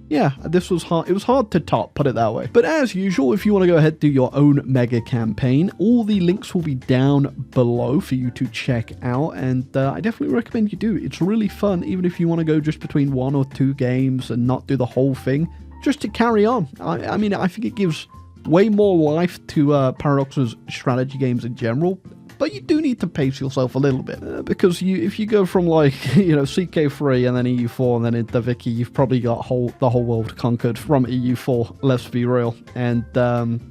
yeah, this was hard. It was hard to top, put it that way. But as usual, if you want to go ahead and do your own mega campaign, all the links will be down below for you to check out. And I definitely recommend you do. It's really fun, even if you want to go just between 1 or 2 games and not do the whole thing, just to carry on. I mean, I think it gives way more life to Paradox's strategy games in general. But you do need to pace yourself a little bit, because if you go from like, CK3 and then EU4 and then into Vicky, you've probably got the whole world conquered from EU4, let's be real, and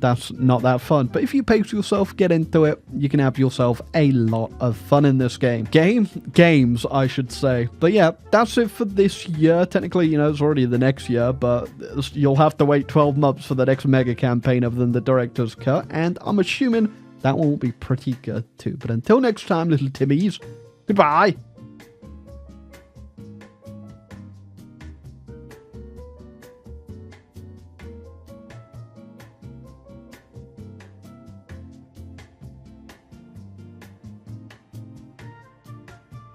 that's not that fun. But if you pace yourself, get into it, you can have yourself a lot of fun in this games, I should say. But yeah, that's it for this year. Technically, it's already the next year, but you'll have to wait 12 months for the next mega campaign other than the director's cut, and I'm assuming that one will be pretty good too. But until next time, little Timmies, goodbye.